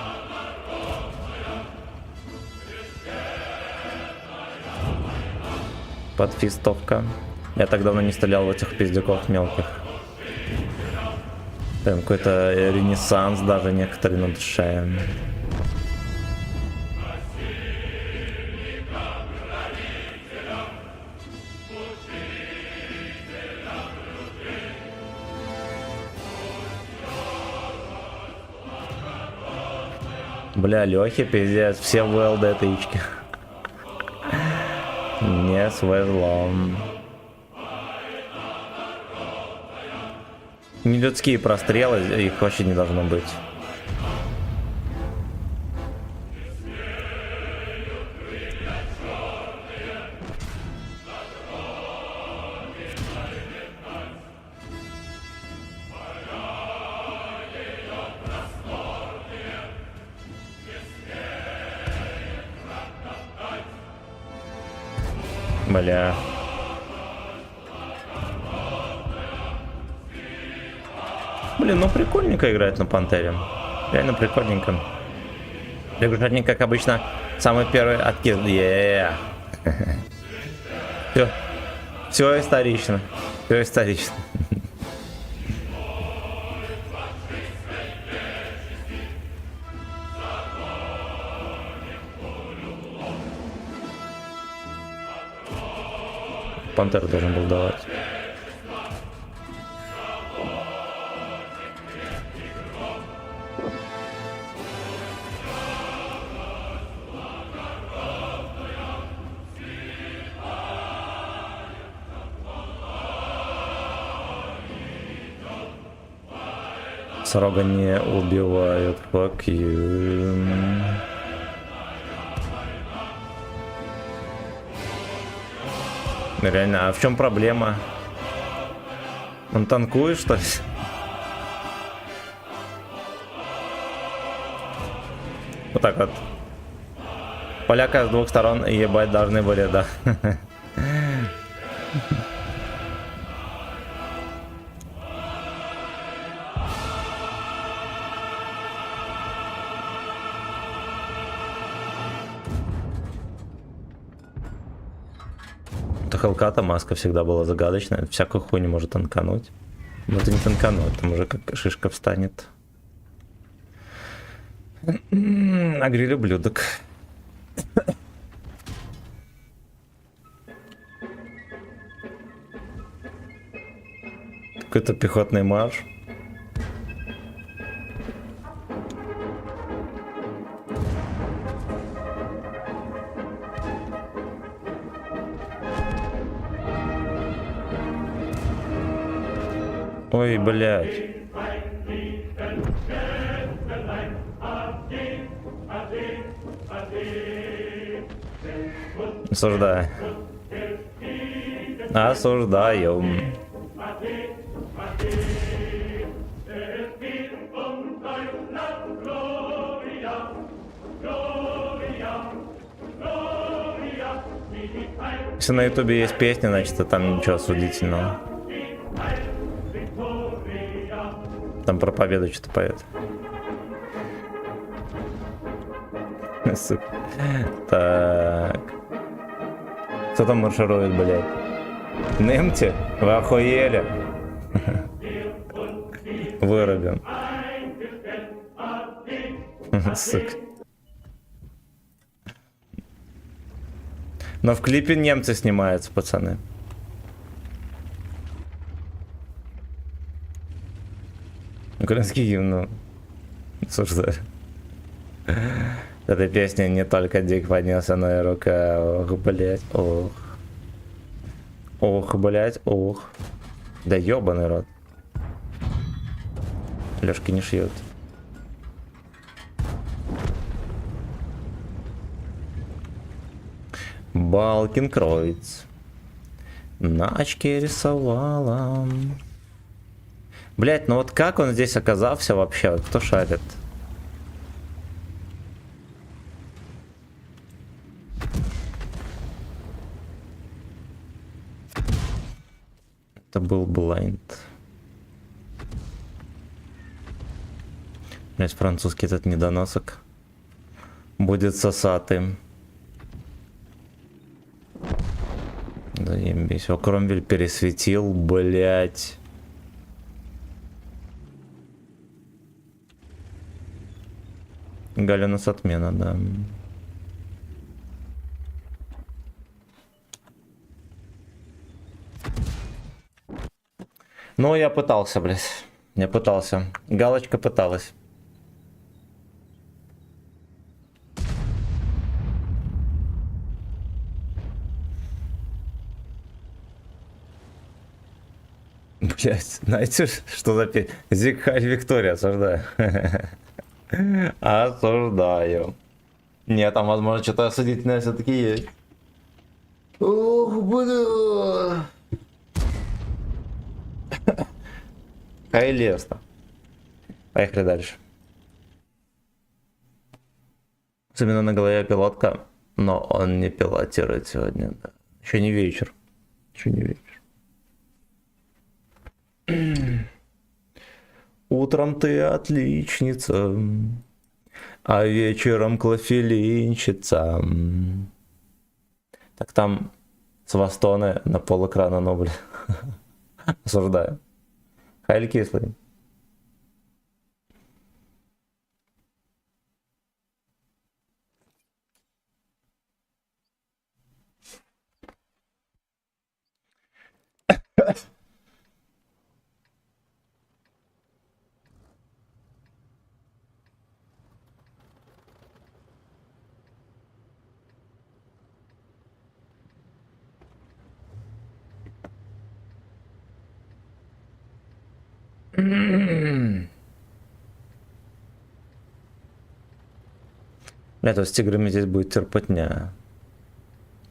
Подфистовка. Я так давно не стрелял в этих пиздюков мелких. Там какой-то ренессанс даже некоторые на душе. Бля, Лёхи, пиздец, все в ВЛД тычки. Не свезло. Нелюдские прострелы, их вообще не должно быть. Бля. Блин, ну прикольненько играть на Пантере. Реально прикольненько. Лягушатник, как обычно, самый первый откид. Все. Все исторично. Все исторично. Пантер должен был давать. Срога не убивают. Fuck you. Реально, а в чем проблема? Он танкует, что ли? Вот так вот. Поляка с двух сторон ебать должны были, да. Хелката маска всегда была загадочная, всякую хуйню может танкануть. Но это не танкануть, там уже как шишка встанет. А гриль ублюдок. Какой-то пехотный марш. Ой, блядь. Осуждаю. Осуждаю. Если на ютубе есть песня, значит там ничего осудительного. Там про победу что-то поет. Сука. Так. Кто там марширует, блядь? Немцы? Вы охуели? Вырубим. Сука. Но в клипе немцы снимаются, пацаны. Украинский гимн, ну, осуждаю. Эта песня не только Дик поднялся, но и рука. Ох, блять, ох. Ох, блять, ох. Да ёбаный рот. Лёшка не шьет. Балкенкройц. На очке рисовала. Блять, ну вот как он здесь оказался вообще? Вот кто шарит? Это был блайнд. Блять, французский этот недоносок будет сосатым. Заебись. О, Кромвель пересветил, блять. Галя нас отмена, да. Ну, я пытался, блядь. Я пытался. Галочка пыталась. Блять, знаете, что за песня? Зигхайль Виктория, осуждаю. Осуждаю. Нет, там, возможно, что-то осудительное все-таки есть. Ох, бля. Хайлесно. Поехали дальше. Особенно на голове пилотка, но он не пилотирует сегодня. Да. Еще не вечер. Еще не вечер. Утром ты отличница, а вечером клофелинщица. Так там свастоны на полэкрана, ну, бля. Осуждаю. Хайль кислый. Бля, то с тиграми здесь будет терпотня.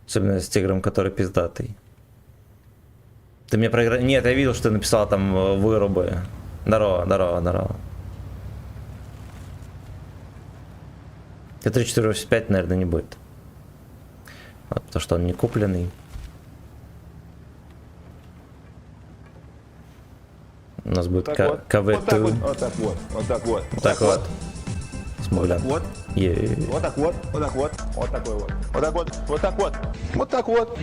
Особенно с тигром, который пиздатый. Ты мне проиграл? Нет, я видел, что ты написал там вырубы. Здорово, здорово, здорово. Т3, 4, 5, наверное, не будет. Вот, потому что он не купленный. У нас будет КВ2. Вот так вот. Вот так вот. Вот так вот. Смогля. Вот. Вот так вот. Вот так вот. Вот такой вот. Вот так вот. Вот так вот. Вот так вот.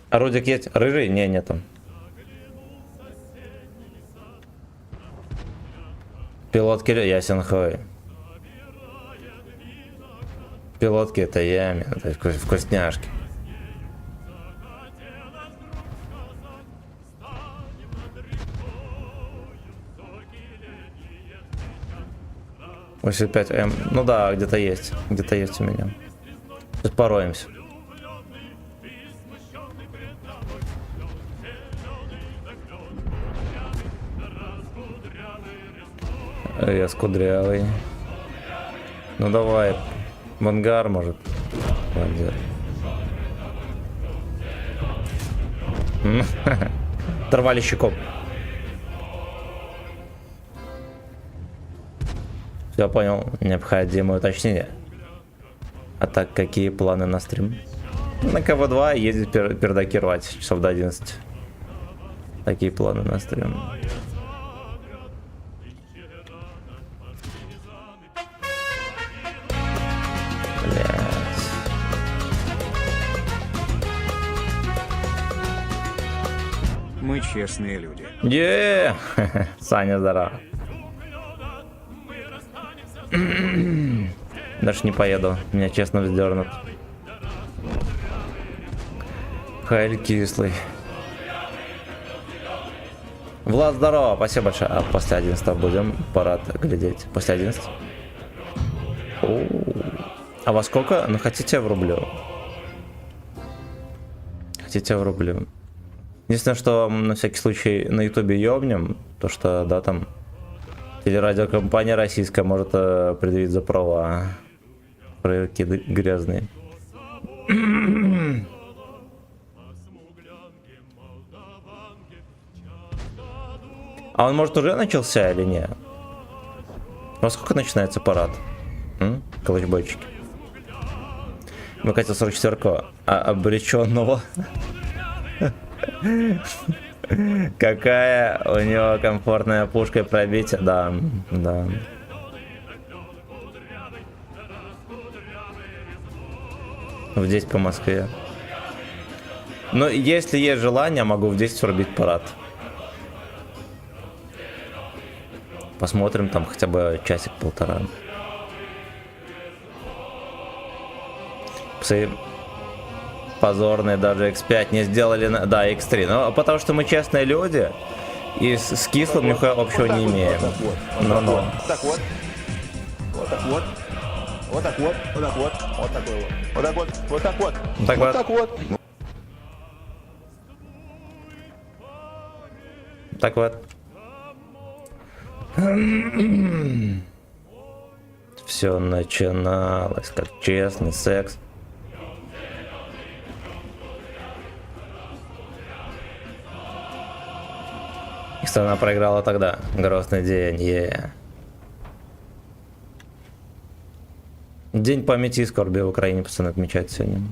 Орудик есть? Рыжий? Не, нету. Пилотки ясен хой. Пилотки это ями, это вкусняшки. Ось 5М. Ну да, где-то есть. Где-то есть у меня. Сейчас пороемся. Я скудрявый. Ну давай. В ангар, может. Оторвали щеком. Все понял. Необходимое уточнение. А так, какие планы на стрим? На КВ2 ездить пердаки рвать часов до 11. Такие планы на стрим. Мы честные люди. Саня, здорово. Даже не поеду, меня честно вздернут. Хайль кислый. Влад, здорово, спасибо большое. А после 11 будем парад глядеть. После 11. А во сколько? Ну, хотите, в рублю. Хотите, в рублю. Единственное, что на всякий случай на ютубе ёбнем, то что, да, там телерадиокомпания российская может предъявить за права. Проверки грязные. А он, может, уже начался или нет? Во сколько начинается парад? Калачбойчики. Выкатил 44-ку, а обреченного. Какая у него комфортная пушка и пробитие. Да, да. В 10 по Москве. Но если есть желание, могу в 10 врубить парад. Посмотрим там хотя бы часик-полтора. Псы позорные, даже X5 не сделали, да, X3. Но потому что мы честные люди и с кислым нихуя общего не имеем. Но. Так вот. Вот так вот. Вот так вот. Вот так вот. Вот такой вот. Вот так вот. Вот так вот. Так Вот вот. так вот. Так вот. Все начиналось как честный секс. И страна проиграла тогда. Грустный день. День памяти и скорби в Украине, пацаны, отмечают сегодня.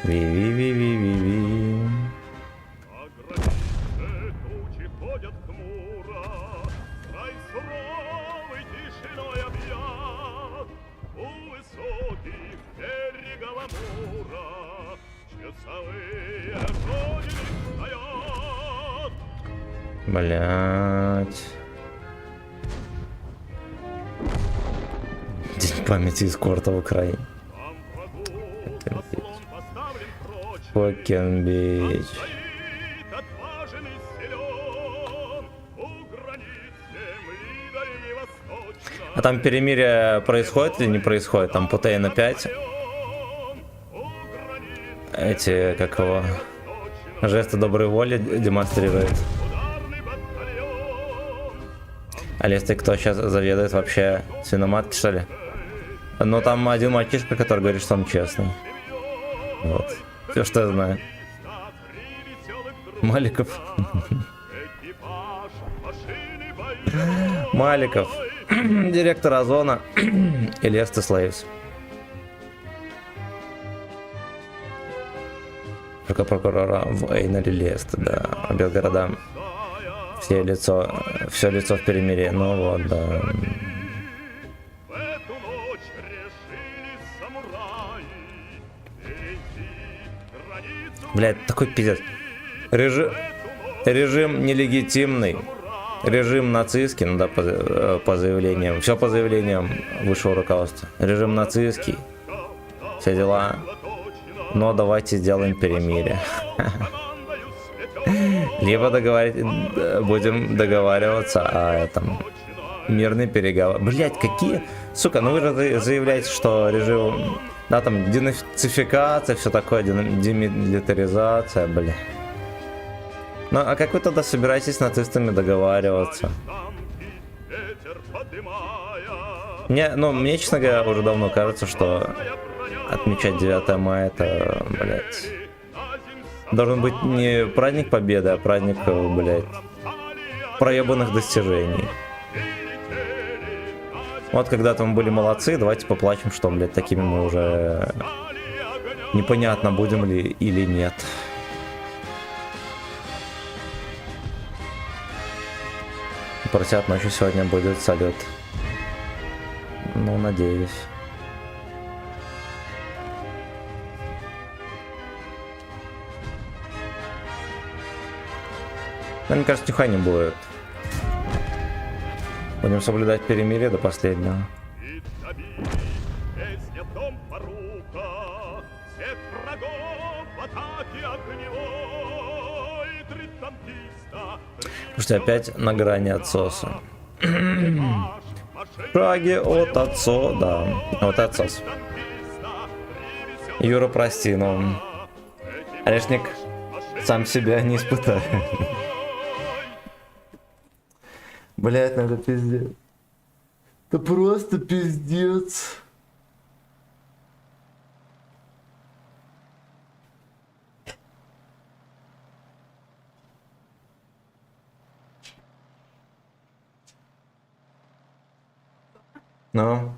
Ви-ви-ви-ви-ви-ви. Тучи ходят хмуро, край суровый тишиной объят. У высоких берегов Амура часовые ходили стоят. Блять. День памяти и скорта в Украине. Там заслон поставлен прочь, Fucking bitch. стоит отважен и силен у границ земли дальней восточной. А там перемирие происходит или не происходит? Там по ТН 5 эти, как его, жесты доброй воли демонстрирует. А если кто сейчас заведует вообще свиноматки, что ли? Ну там один мальчишка, который говорит, что он честный. Вот. Все, что я знаю. Маликов. Экипаж машины боевой. Маликов. Директор Озона. Ильяс Тислаевс. Только прокурора в Эйнере Лест, да. Белгорода. Все лицо в перемирии. Ну вот, да. В эту ночь решили самураи перейти границу. Блядь, такой пиздец. Режим нелегитимный. Режим нацистский, ну да, по заявлениям. Все по заявлениям высшего руководства. Режим нацистский. Все дела. Но давайте сделаем перемирие. Либо будем договариваться о этом. Мирный переговор. Блять, какие... Сука, ну вы же заявляете, что режим... Да, там денацификация, все такое, демилитаризация, бля. Ну, а как вы тогда собираетесь с нацистами договариваться? Мне, честно говоря, уже давно кажется, что отмечать 9 мая это, блядь, должен быть не праздник Победы, а праздник, блядь, проебанных достижений. Вот когда-то мы были молодцы, давайте поплачем, что, блядь, такими мы уже непонятно, будем ли или нет. Просят ночью сегодня будет салют. Ну, надеюсь. Но, мне кажется, нихуя не будет. Будем соблюдать перемирие до последнего. И добили песня в дом порука, всех врагов в атаке огневой, три танкиста. Слушайте, опять на грани отсоса. Шаги от отцо, да. Вот отсос. Юра, прости, но Орешник сам себя не испытает. Блять, ну это пиздец. Это просто пиздец. Ну,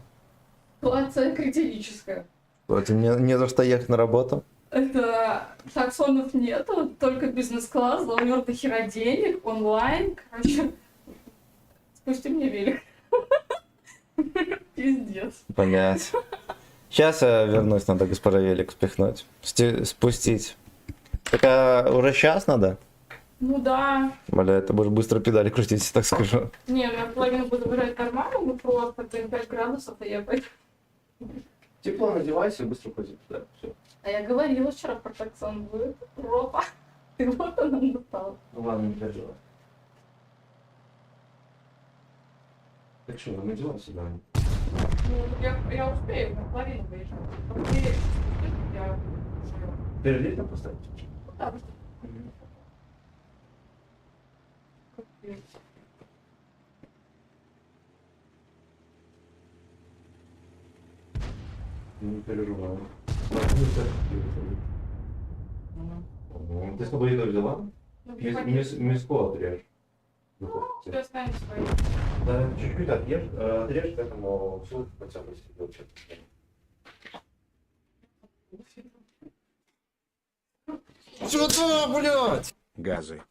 Ситуация критическая. вот и мне не за что ехать на работу. Это таксонов нету, только бизнес-класс, да у него до хера денег, онлайн, короче. Спусти мне велик. Пиздец. Понять. Сейчас я вернусь, надо госпожа велик спихнуть. Спустить. Так а уже сейчас надо? Ну да. Бля, ты будешь быстро педали крутить, так скажу. Не, ну я половину буду выбирать нормально, ну просто 5 градусов, и я пойду. Тепло надевайся и быстро ходи туда. Все. А я говорила вчера про таксон, будет ропа. И вот она настала. Ну ладно, не переживай. Так что, ну надевайся, да. Ну, я успею, на половину выезжать. Пока я уже... Перелетно поставить? Ну да, просто... Не переживай. Ты с собой еду взяла? Ну, Мяско отрежь. все останется свои. Да, чуть-чуть отрежь, отрежь, к этому все хотя бы сидел что-то. Сюда, блядь! Газы.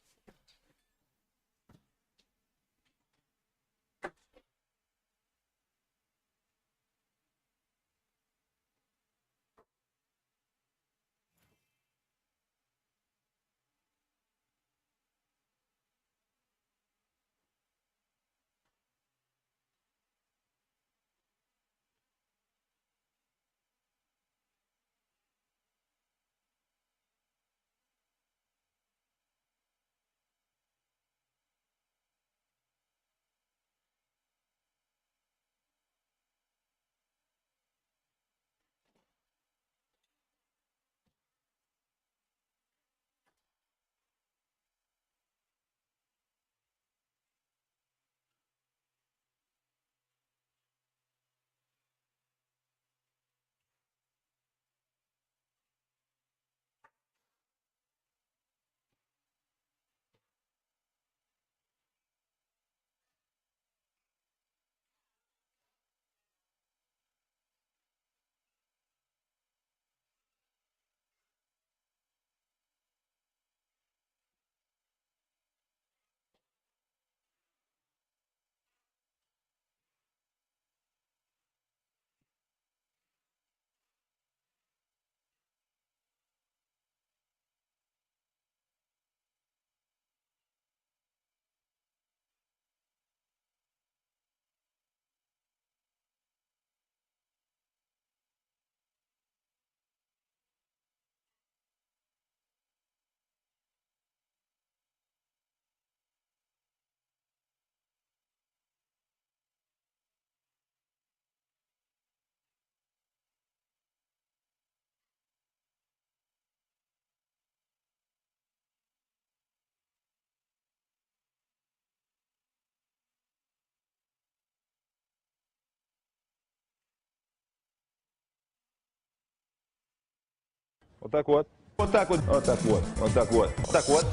Вот так вот. Вот так вот. Вот так вот. Вот так вот. Вот так вот.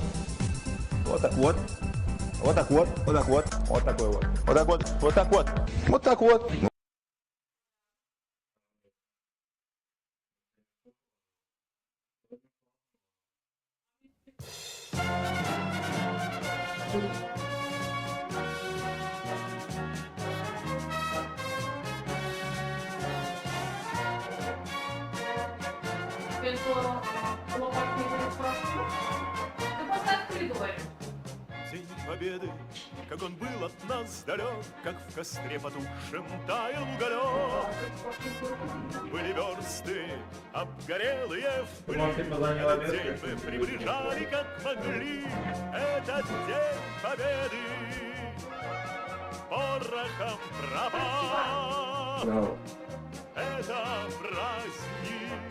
Вот так вот. Вот так вот. Вот так вот. Вот такой вот. Вот так вот. Вот так вот. Вот так вот. между лопатными просто. Ты поставь в коридоре. День Победы, как он был от нас далек, как в костре потухшем таял уголек. Были версты обгорелые в пыли, этот день мы приближали, как могли. Этот день Победы порохом пропах. Это праздник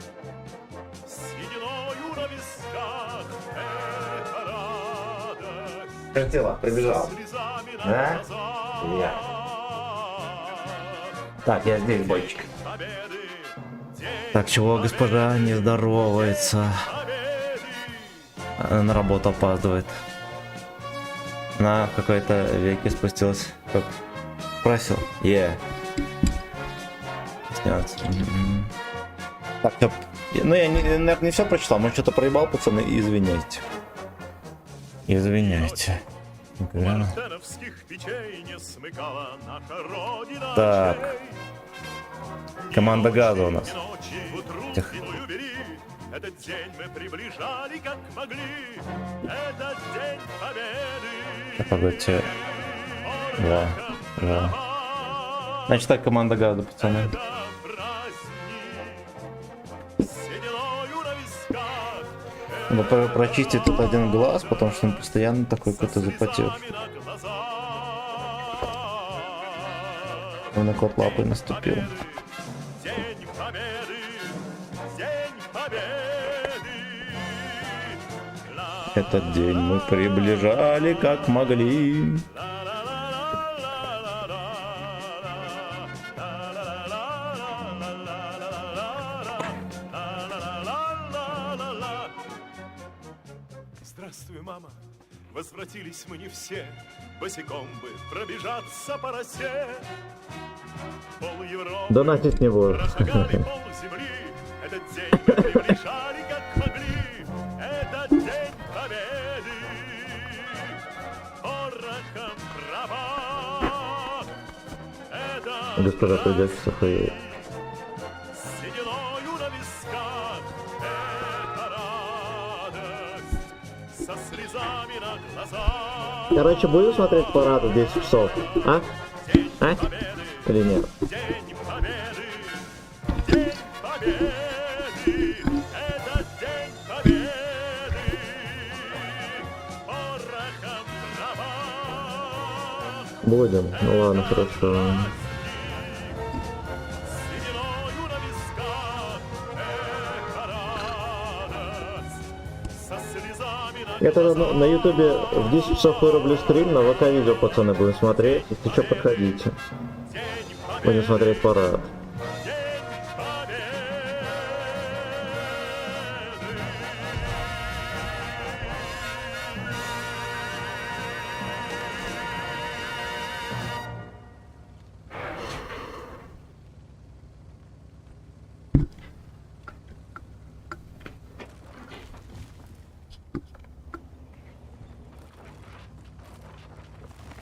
с сединою на висках. Это радость Прилетела, прибежал. слезами на Да? глазах. Я. Так, я здесь, бойчик. Победы, день Так, чего госпожа не здоровается? победы. Она на работу опаздывает. На какой-то веке спустилась. Как просил. Сняться. Так, всё. Ну я, наверное, не все прочитал, может что-то проебал, пацаны, извиняйте. Извиняйте. Гляну. Мартеновских печей не смыкала наша родина. Так. очей. Команда Ни газа у ночи, нас. ни ночи, в утру Тихо. иную бери. Этот день мы приближали, как могли. Этот день победы. Так, погодите. Два. Порохом Два. пропах. Значит так, команда газа, пацаны. Это праздник с сединою на висках. Надо прочистить тут один глаз, потому что он постоянно такой какой-то запотел. Слезами на глазах. Он на кот лапой наступил. День Победы, День Победы. Этот день мы приближали как могли. Здравствуй, мама. Возвратились мы не все. Босиком бы пробежаться по росе. Пол Европы Донатить не буду. прошагали пол земли. Этот день мы приближали, как могли. Этот день Победы. Порохом пропах. Это Госпожа придется охуеть. с сединою на висках. Это радость со слезами на глазах. Короче, будем смотреть парад в 10 часов. А? А? Или нет? День Победы, День Победы, это День Победы, порохом пропах. Будем. Ну ладно, хорошо. Сединою на висках, это радость со слезами на Я тогда глазах. на ютубе в 10 часов вырублю стрим, на ВК видео, пацаны, будем смотреть. Если что, подходите. Будем смотреть парад.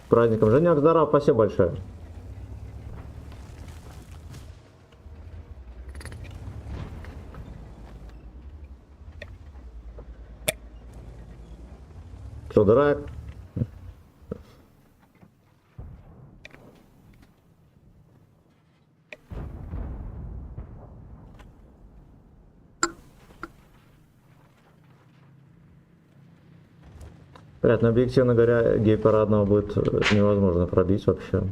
С праздником. Женек, здорово, спасибо большое. Что, дурак? Блядь, ну объективно говоря, гей-парадного будет невозможно пробить вообще.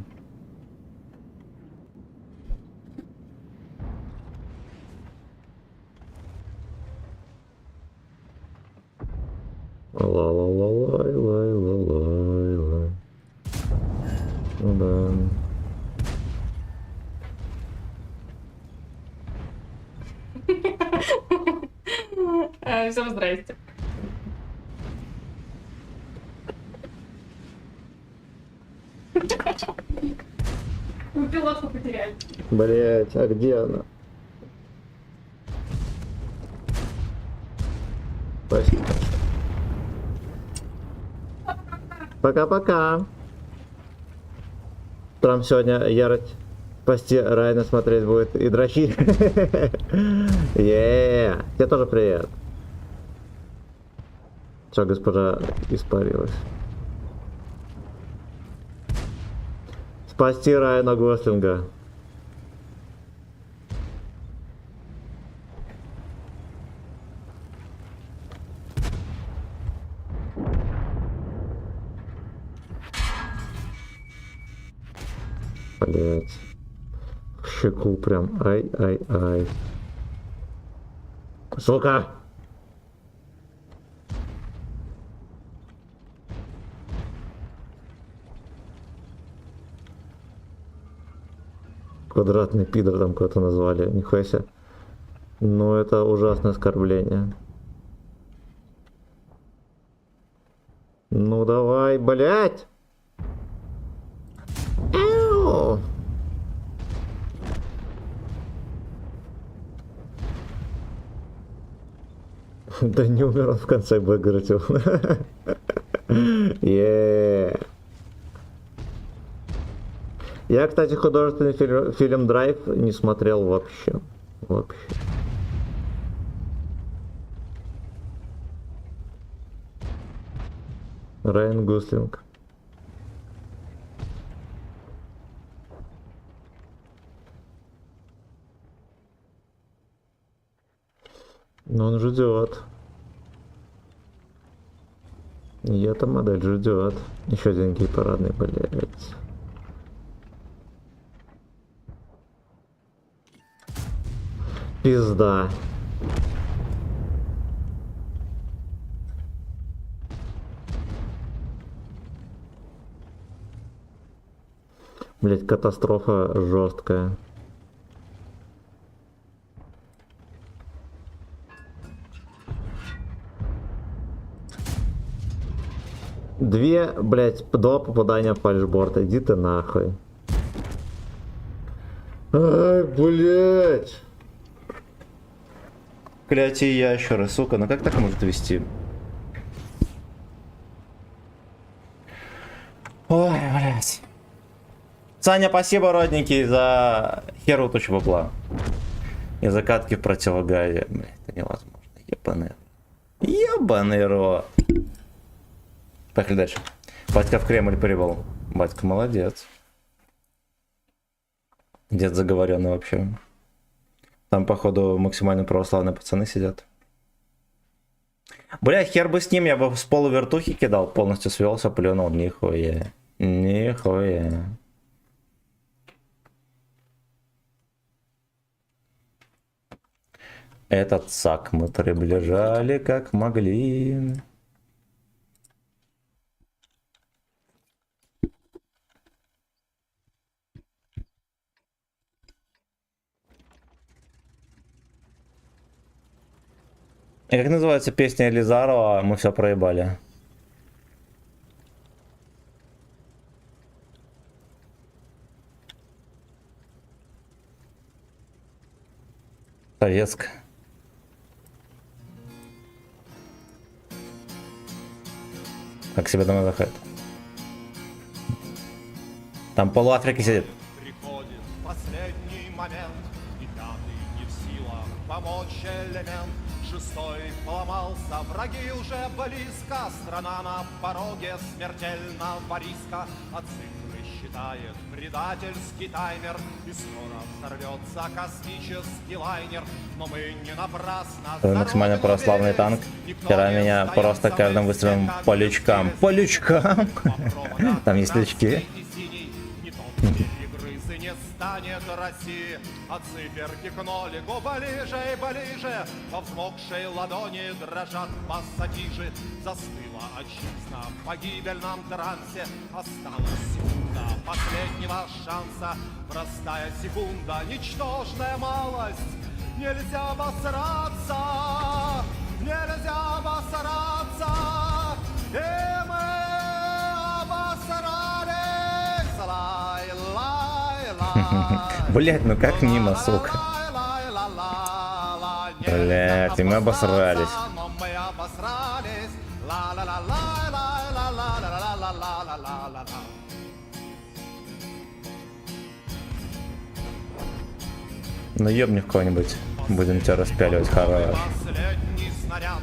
Ла-ла-ла-лай-лай-лай-лай. Ну да. Всем здрасте. Мы пилотку потеряли. Блять, а где она? Спасибо. Пока-пока. Там сегодня ярость Спасти Райана смотреть будет и дрочить. Тебе тоже привет. Чё, госпожа испарилась? Спасти Райана Гослинга. Блять. В щеку прям. Ай. Сука! Квадратный пидор там кого-то назвали. Нихуя себе. Ну это ужасное оскорбление. Ну давай, блять! Эу! Да не умер он в конце выиграть. Я, кстати, художественный фильм «Драйв» не смотрел вообще. Райан Гослинг. Но он ждет. И эта модель ждет. Еще один гей-парадный, блять. Пизда. Блять, катастрофа жесткая. Два попадания в фальшборд. Иди ты нахуй. Ай, блять. Клятие ящеры, сука, ну как так может вести? Ой, блять. Саня, спасибо, родненький, за херу тучу бабла. И закатки в противогазе. Блять, это невозможно. Ебаный рот. Поехали дальше. Батька в Кремль прибыл. Батька молодец. Дед заговоренный вообще. Там, походу, максимально православные пацаны сидят. Бля, хер бы с ним, я бы с полувертухи кидал, полностью свелся, плюнул. Нихуя. Нихуя. Этот сак мы приближали как могли. И как называется песня Елизарова «Мы все проебали»? Советская. Как себе домой заходит? Там полуафрики сидит. Приходит последний момент, и пятый не в силах помочь элемент. Шестой поломался, враги уже близко, страна на пороге смертельного риска. А цифры считает предательский таймер, и скоро взорвется космический лайнер. Но мы не напрасно. Максимально православный танк. Вчера меня просто каждым выстрелом по лючкам. По лючкам! Там есть лючки. Не станет России, а циферки к нолику ближе и ближе. Во взмокшей ладони дрожат пассатижи. Застыла отчизна в погибельном трансе. Осталась секунда последнего шанса. Простая секунда, ничтожная малость. Нельзя обосраться, нельзя обосраться. И мы обосрались. Блять, ну как мимо, сука. Блять, и мы обосрались. Ну ебни в кого-нибудь. Будем тебя распяливать, хорош. Последний снаряд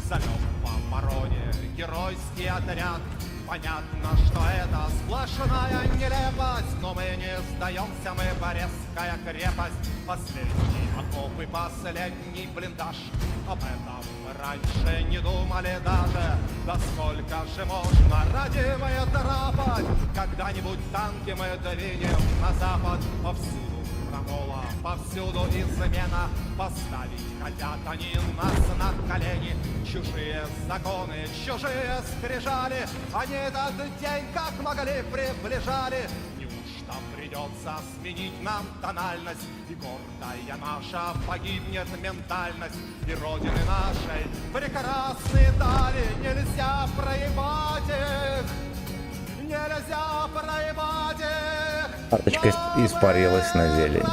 залег по обороне, геройский отряд. Понятно, что это сплошная нелепость, но мы не сдаемся, мы Брестская крепость. Последний окоп и последний блиндаж. Об этом мы раньше не думали даже. Да сколько же можно ради моей драпать? Когда-нибудь танки мы двинем на запад. Повсюду крамола, повсюду измена. Поставить хотят они нас на колени. Чужие законы, чужие скрижали. Они этот день как могли приближали. Неужто придется сменить нам тональность? И гордая наша погибнет ментальность. И родины нашей прекрасные дали. Нельзя проебать их. Нельзя проебать их. Карточка испарилась на зелени.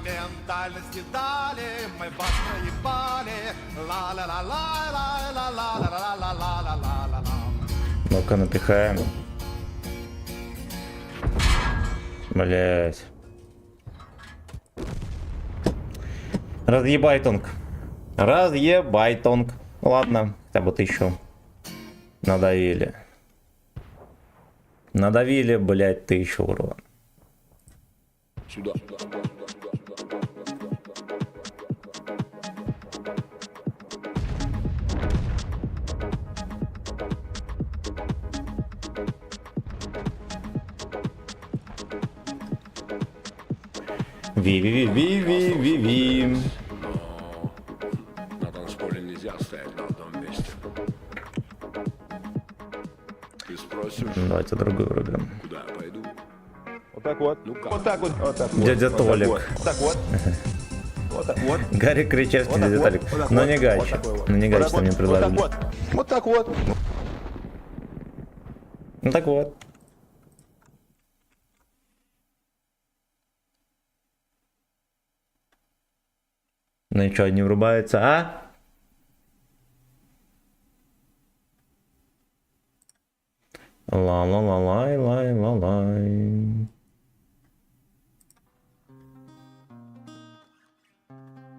Ментальности дали, мы вас проебали. Ла-ла-ла-ла-ла-ла-ла-ла-ла-ла-ла-ла-ла. Ну-ка, напихаем. Блять. Разъебайтонг. Разъебайтонг. Ну ладно, хотя бы 1000. Надавили. Надавили, блять, 1000 урона. Сюда. Ви-ви-ви-ви-ви-ви. На танцполе нельзя стоять на одном месте. Ты спросишь, Давайте другую выберем. куда я пойду? Вот так вот. Ну как? Вот так вот. Вот так вот. Дядя Вот так Толик. Вот. Вот так вот. Вот так вот. Гарри Кричевский, Вот так дядя вот, Толик. вот так Но вот, не вот Гач. такой вот. Ну не Вот Гач, так что мне вот, предложили. Вот так вот. Вот так вот. Ну так вот. Ну и что, не врубается, а? Ла-ла-ла-лай-лай-ла-лай.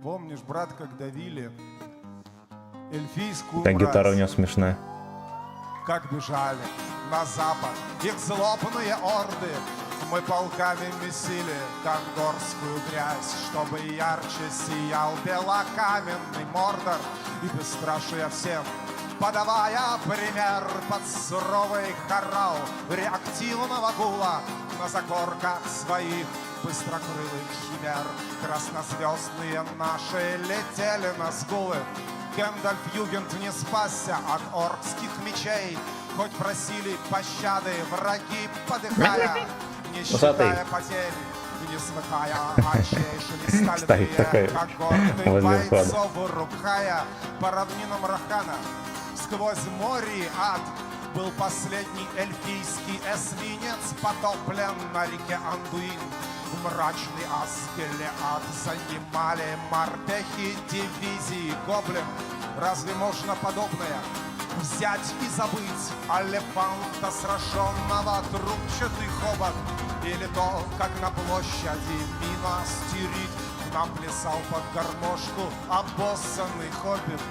Помнишь, брат, как давили эльфийскую Так гитара у мразь, него смешная. как бежали на запад их злобные орды. Мы полками месили кондорскую грязь, чтобы ярче сиял белокаменный Мордор. И бесстрашие всем, подавая пример под суровый хорал реактивного гула на закорках своих быстрокрылых химер. Краснозвездные наши летели на сгулы. Гэндальф Югент не спасся от оркских мечей, хоть просили пощады враги, подыхая, не считая потерь, не смыкая очей, шелестали такой когорты возле входа. бойцов, рукая по равнинам Рахана. Сквозь море ад был последний эльфийский эсминец, потоплен на реке Андуин. Мрачный Аскелеад занимали морпехи дивизии гоблин. Разве можно подобное взять и забыть Алефанта, сраженного трубчатый хобот? Или то, как на площади Минас-Тирит наплясал под гармошку обоссанный хоббит?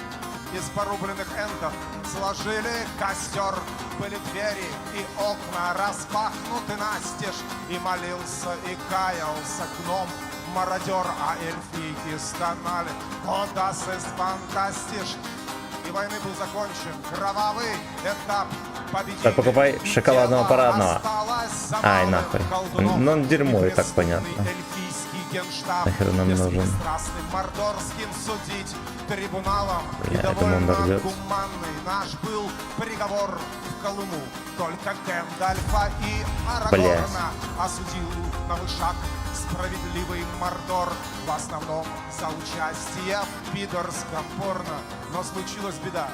Из порубленных энтов сложили костер, были двери и окна распахнуты настежь, и молился и каялся гном, мародер, а эльфийки стонали: «О, das ist fantastisch!» И войны был закончен кровавый этап. Так, покупай шоколадного парадного. Ай, нахуй. Ну, он дерьмо, и так понятно. Нахер нам нужен? Мордорским судить трибуналом. Бля, И это довольно Мондор гуманный наш был приговор в Колыму. Только Гэндальфа и Блядь. Арагорна осудил на вышаг справедливый Мордор, в основном за участие в пидорском порно. Но случилась беда.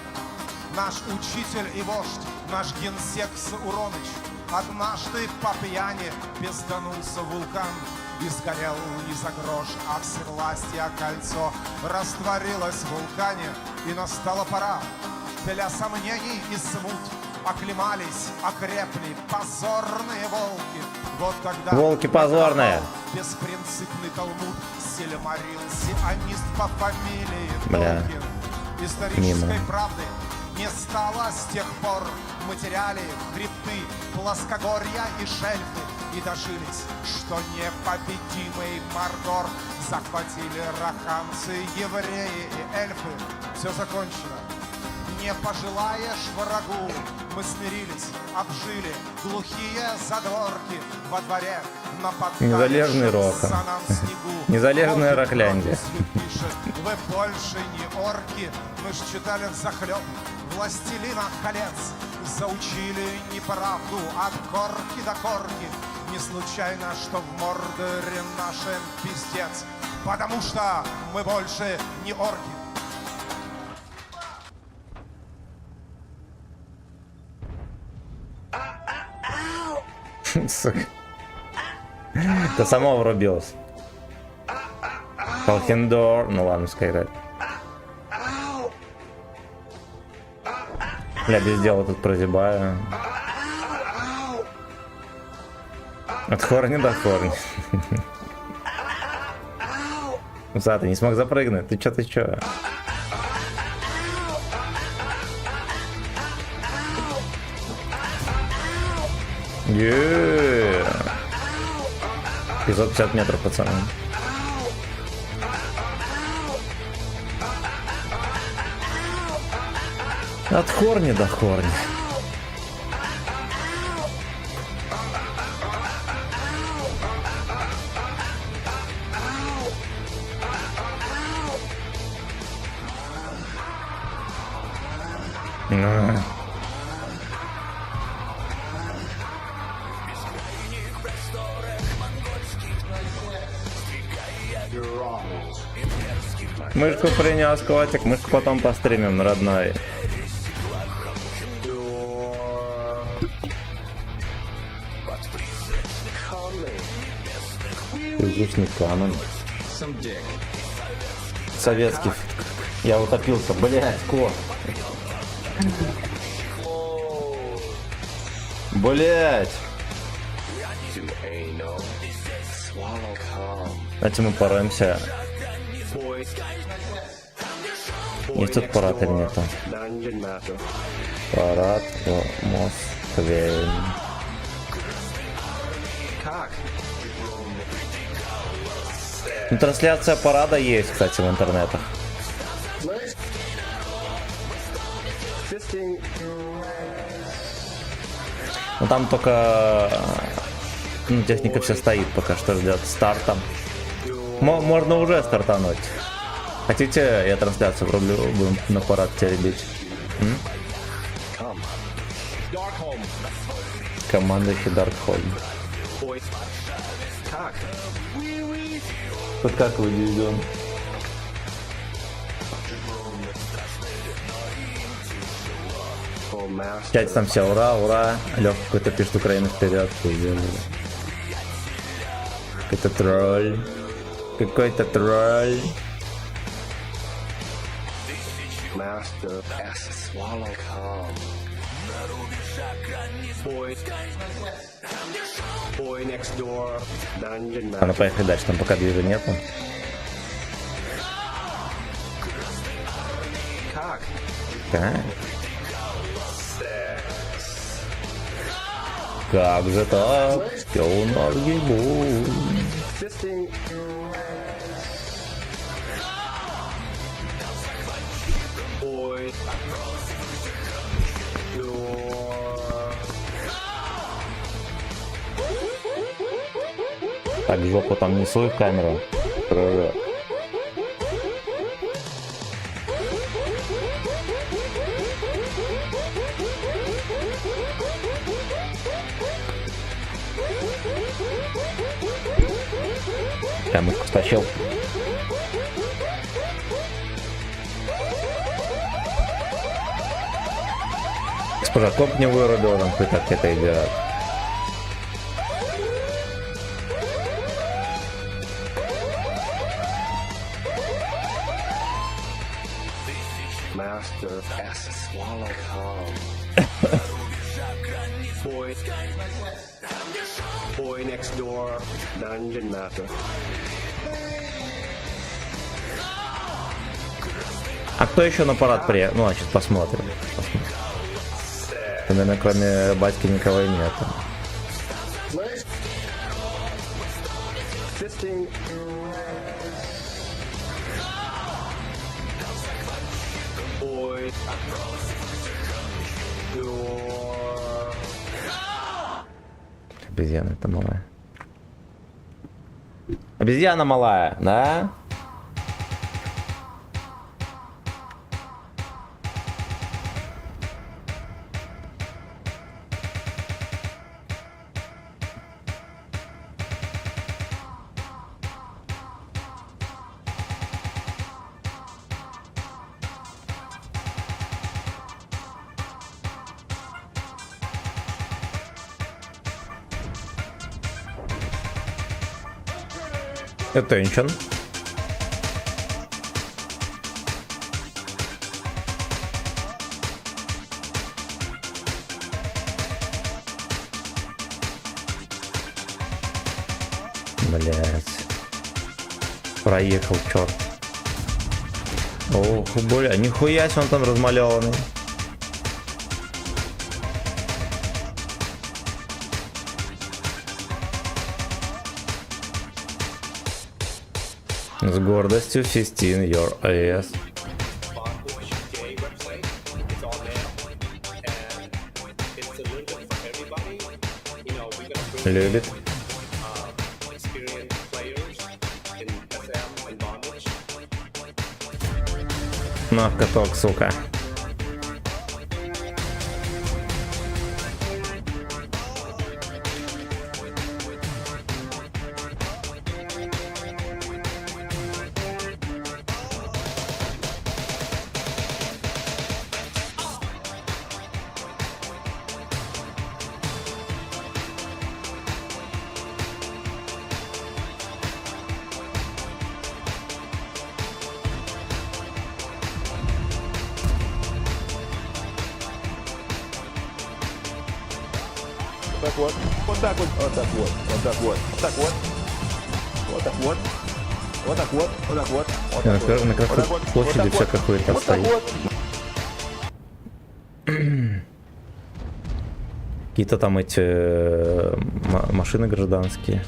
Наш учитель и вождь, наш генсек Сауроныч, однажды по пьяни пизданулся в вулкан и сгорел не за грош, а всевластье кольцо растворилось в вулкане, и настала пора для сомнений и смут оклемались, окрепли позорные волки. Вот тогда Волки позорные. беспринципный талмуд Сильмарил, сионист по фамилии Бля. Толкин. Исторической Мимо. правды не стало с тех пор. Мы теряли хребты, плоскогорья и шельфы и дожились, что непобедимый Мордор захватили раханцы, евреи и эльфы. Все закончено. Не пожелаешь врагу, мы смирились, обжили глухие задворки во дворе. Незалежный Рока. Незалежная Рокляндия. Вы больше не орки, мы ж читали взахлеб «Властелина колец». Заучили неправду от корки до корки. Не случайно, что в Мордоре нашем пиздец, потому что мы больше не орки. Сука. Ты сама врубилась. Халхендор. Ну ладно, скайрайт. Бля, без дела тут прозябаю. От хорни до хорни. Уса, ты не смог запрыгнуть. Ты чё? Еее. 550 метров, пацаны. От хорни до хорни. Мышку принес, котик, мышку потом постримим, родной. Изучный камень. Советский. Я утопился, блять, кот. Блять. Давайте мы пораемся. Есть тут парад или нету? Парад в Москве. Ну, трансляция парада есть, кстати, в интернетах. Ну там только техника вся стоит, пока что ждет старта. Можно уже стартануть. Хотите, я трансляцию врублю, будем на парад теребить? Командующий Даркхолм. Тут как вы идем? В чате там все ура, ура. Лёг какой-то пишет Украина вперед. Какой-то тролль. Какой-то тролль. А ну поехали дальше, там пока движа нету. Так. Как же так? Все у нас гибут. Так, жопу там не суй в камеру. Я мышку стащил. Госпожа, комп не вырубил, нам хоть так это идет. Boy Next Door, Dungeon Master. А кто еще на парад приехал? Ну, значит, посмотрим. Наверное, кроме батьки никого и нет. Fisting. Boy. Door. Обезьяна-то малая. Обезьяна малая, да? Attention. Блять. Проехал, черт. Ох, бля, нихуя себе он там размалеванный. С гордостью фистин your ass. Любит. На каток, сука. Так вот. Вот так вот. Вот так вот. Вот так вот. Вот так вот. Вот так вот. Вот так вот. Вот так вот. Вот так вот. На какой площади все какое-то Вот так стоит. вот. Какие-то там эти машины гражданские.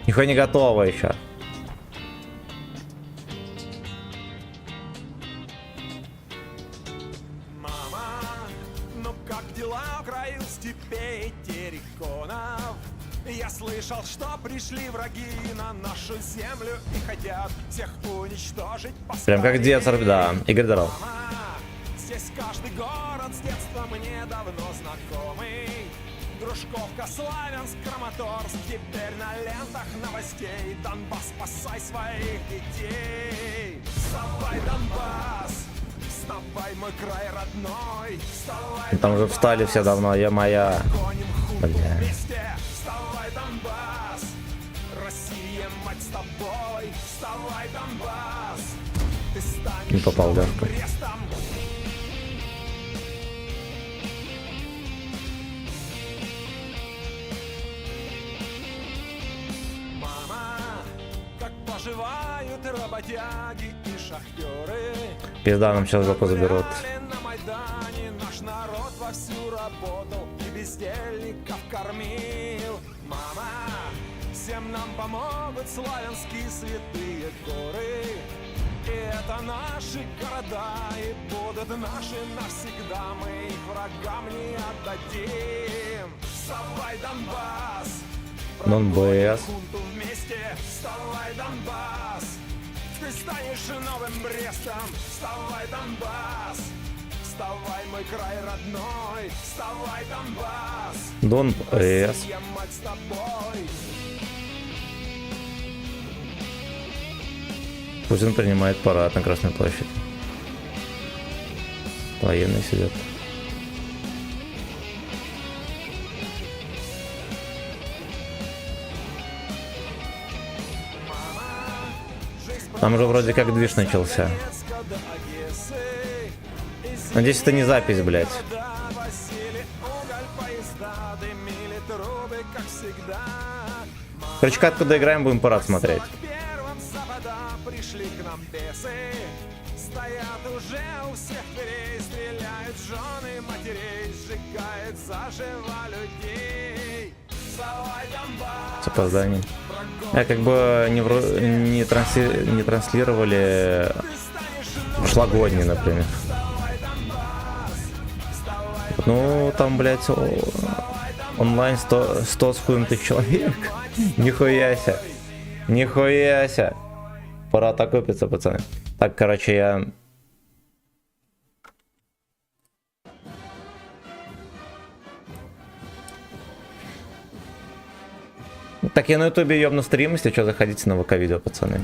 Нихуя не готово еще. Мама, ну как дела у краю степей терриконов? Я слышал, что пришли враги на нашу землю и хотят всех уничтожить. Прям как дед, да. Игорь Даров. Мама, здесь каждый город с детства мне давно знакомый. Дружковка, Славянск, Краматорск, теперь на лентах новостей. Донбасс, спасай своих детей. Вставай, Донбасс, вставай, мой край родной. Вставай, Там уже встали все давно, я моя. гоним хунту Бля. вместе. Вставай, Донбасс, Россия, мать с тобой. Вставай, Донбасс, ты станешь Не попал, новым да? Брестом. Мама, как поживают работяги и шахтеры? Пизда, нам сейчас жопу заберут. На Майдане наш народ вовсю работал и бездельников кормил. Мама, всем нам помогут славянские святые горы. И это наши города, и будут наши навсегда. Мы их врагам не отдадим. Вставай, Донбасс! Донбасс. Хунту вместе. Вставай, Донбасс! Ты станешь новым Брестом. Вставай, Донбасс! Вставай, мой край родной. Вставай, Донбасс! Донбасс. Россия, мать с тобой. Путин принимает парад на Красной площади. Военные сидят. Там уже вроде как движ начался. Надеюсь, это не запись, блядь. Короче, катку доиграем, будем парад смотреть. Пришли к нам бесы, стоят уже у всех дверей, стреляют жены матерей, сжигает заживо людей. Вставай, Донбасс! С опозданием. Как бы не транслировали прошлогодний, например. Ну, там, блядь, онлайн 100 с хуем-то человек. Нихуяся. Нихуяся. Пора так купиться, пацаны. Так, короче, я... Так, я на ютубе ёбну стрим, если что, заходите на ВК видео, пацаны.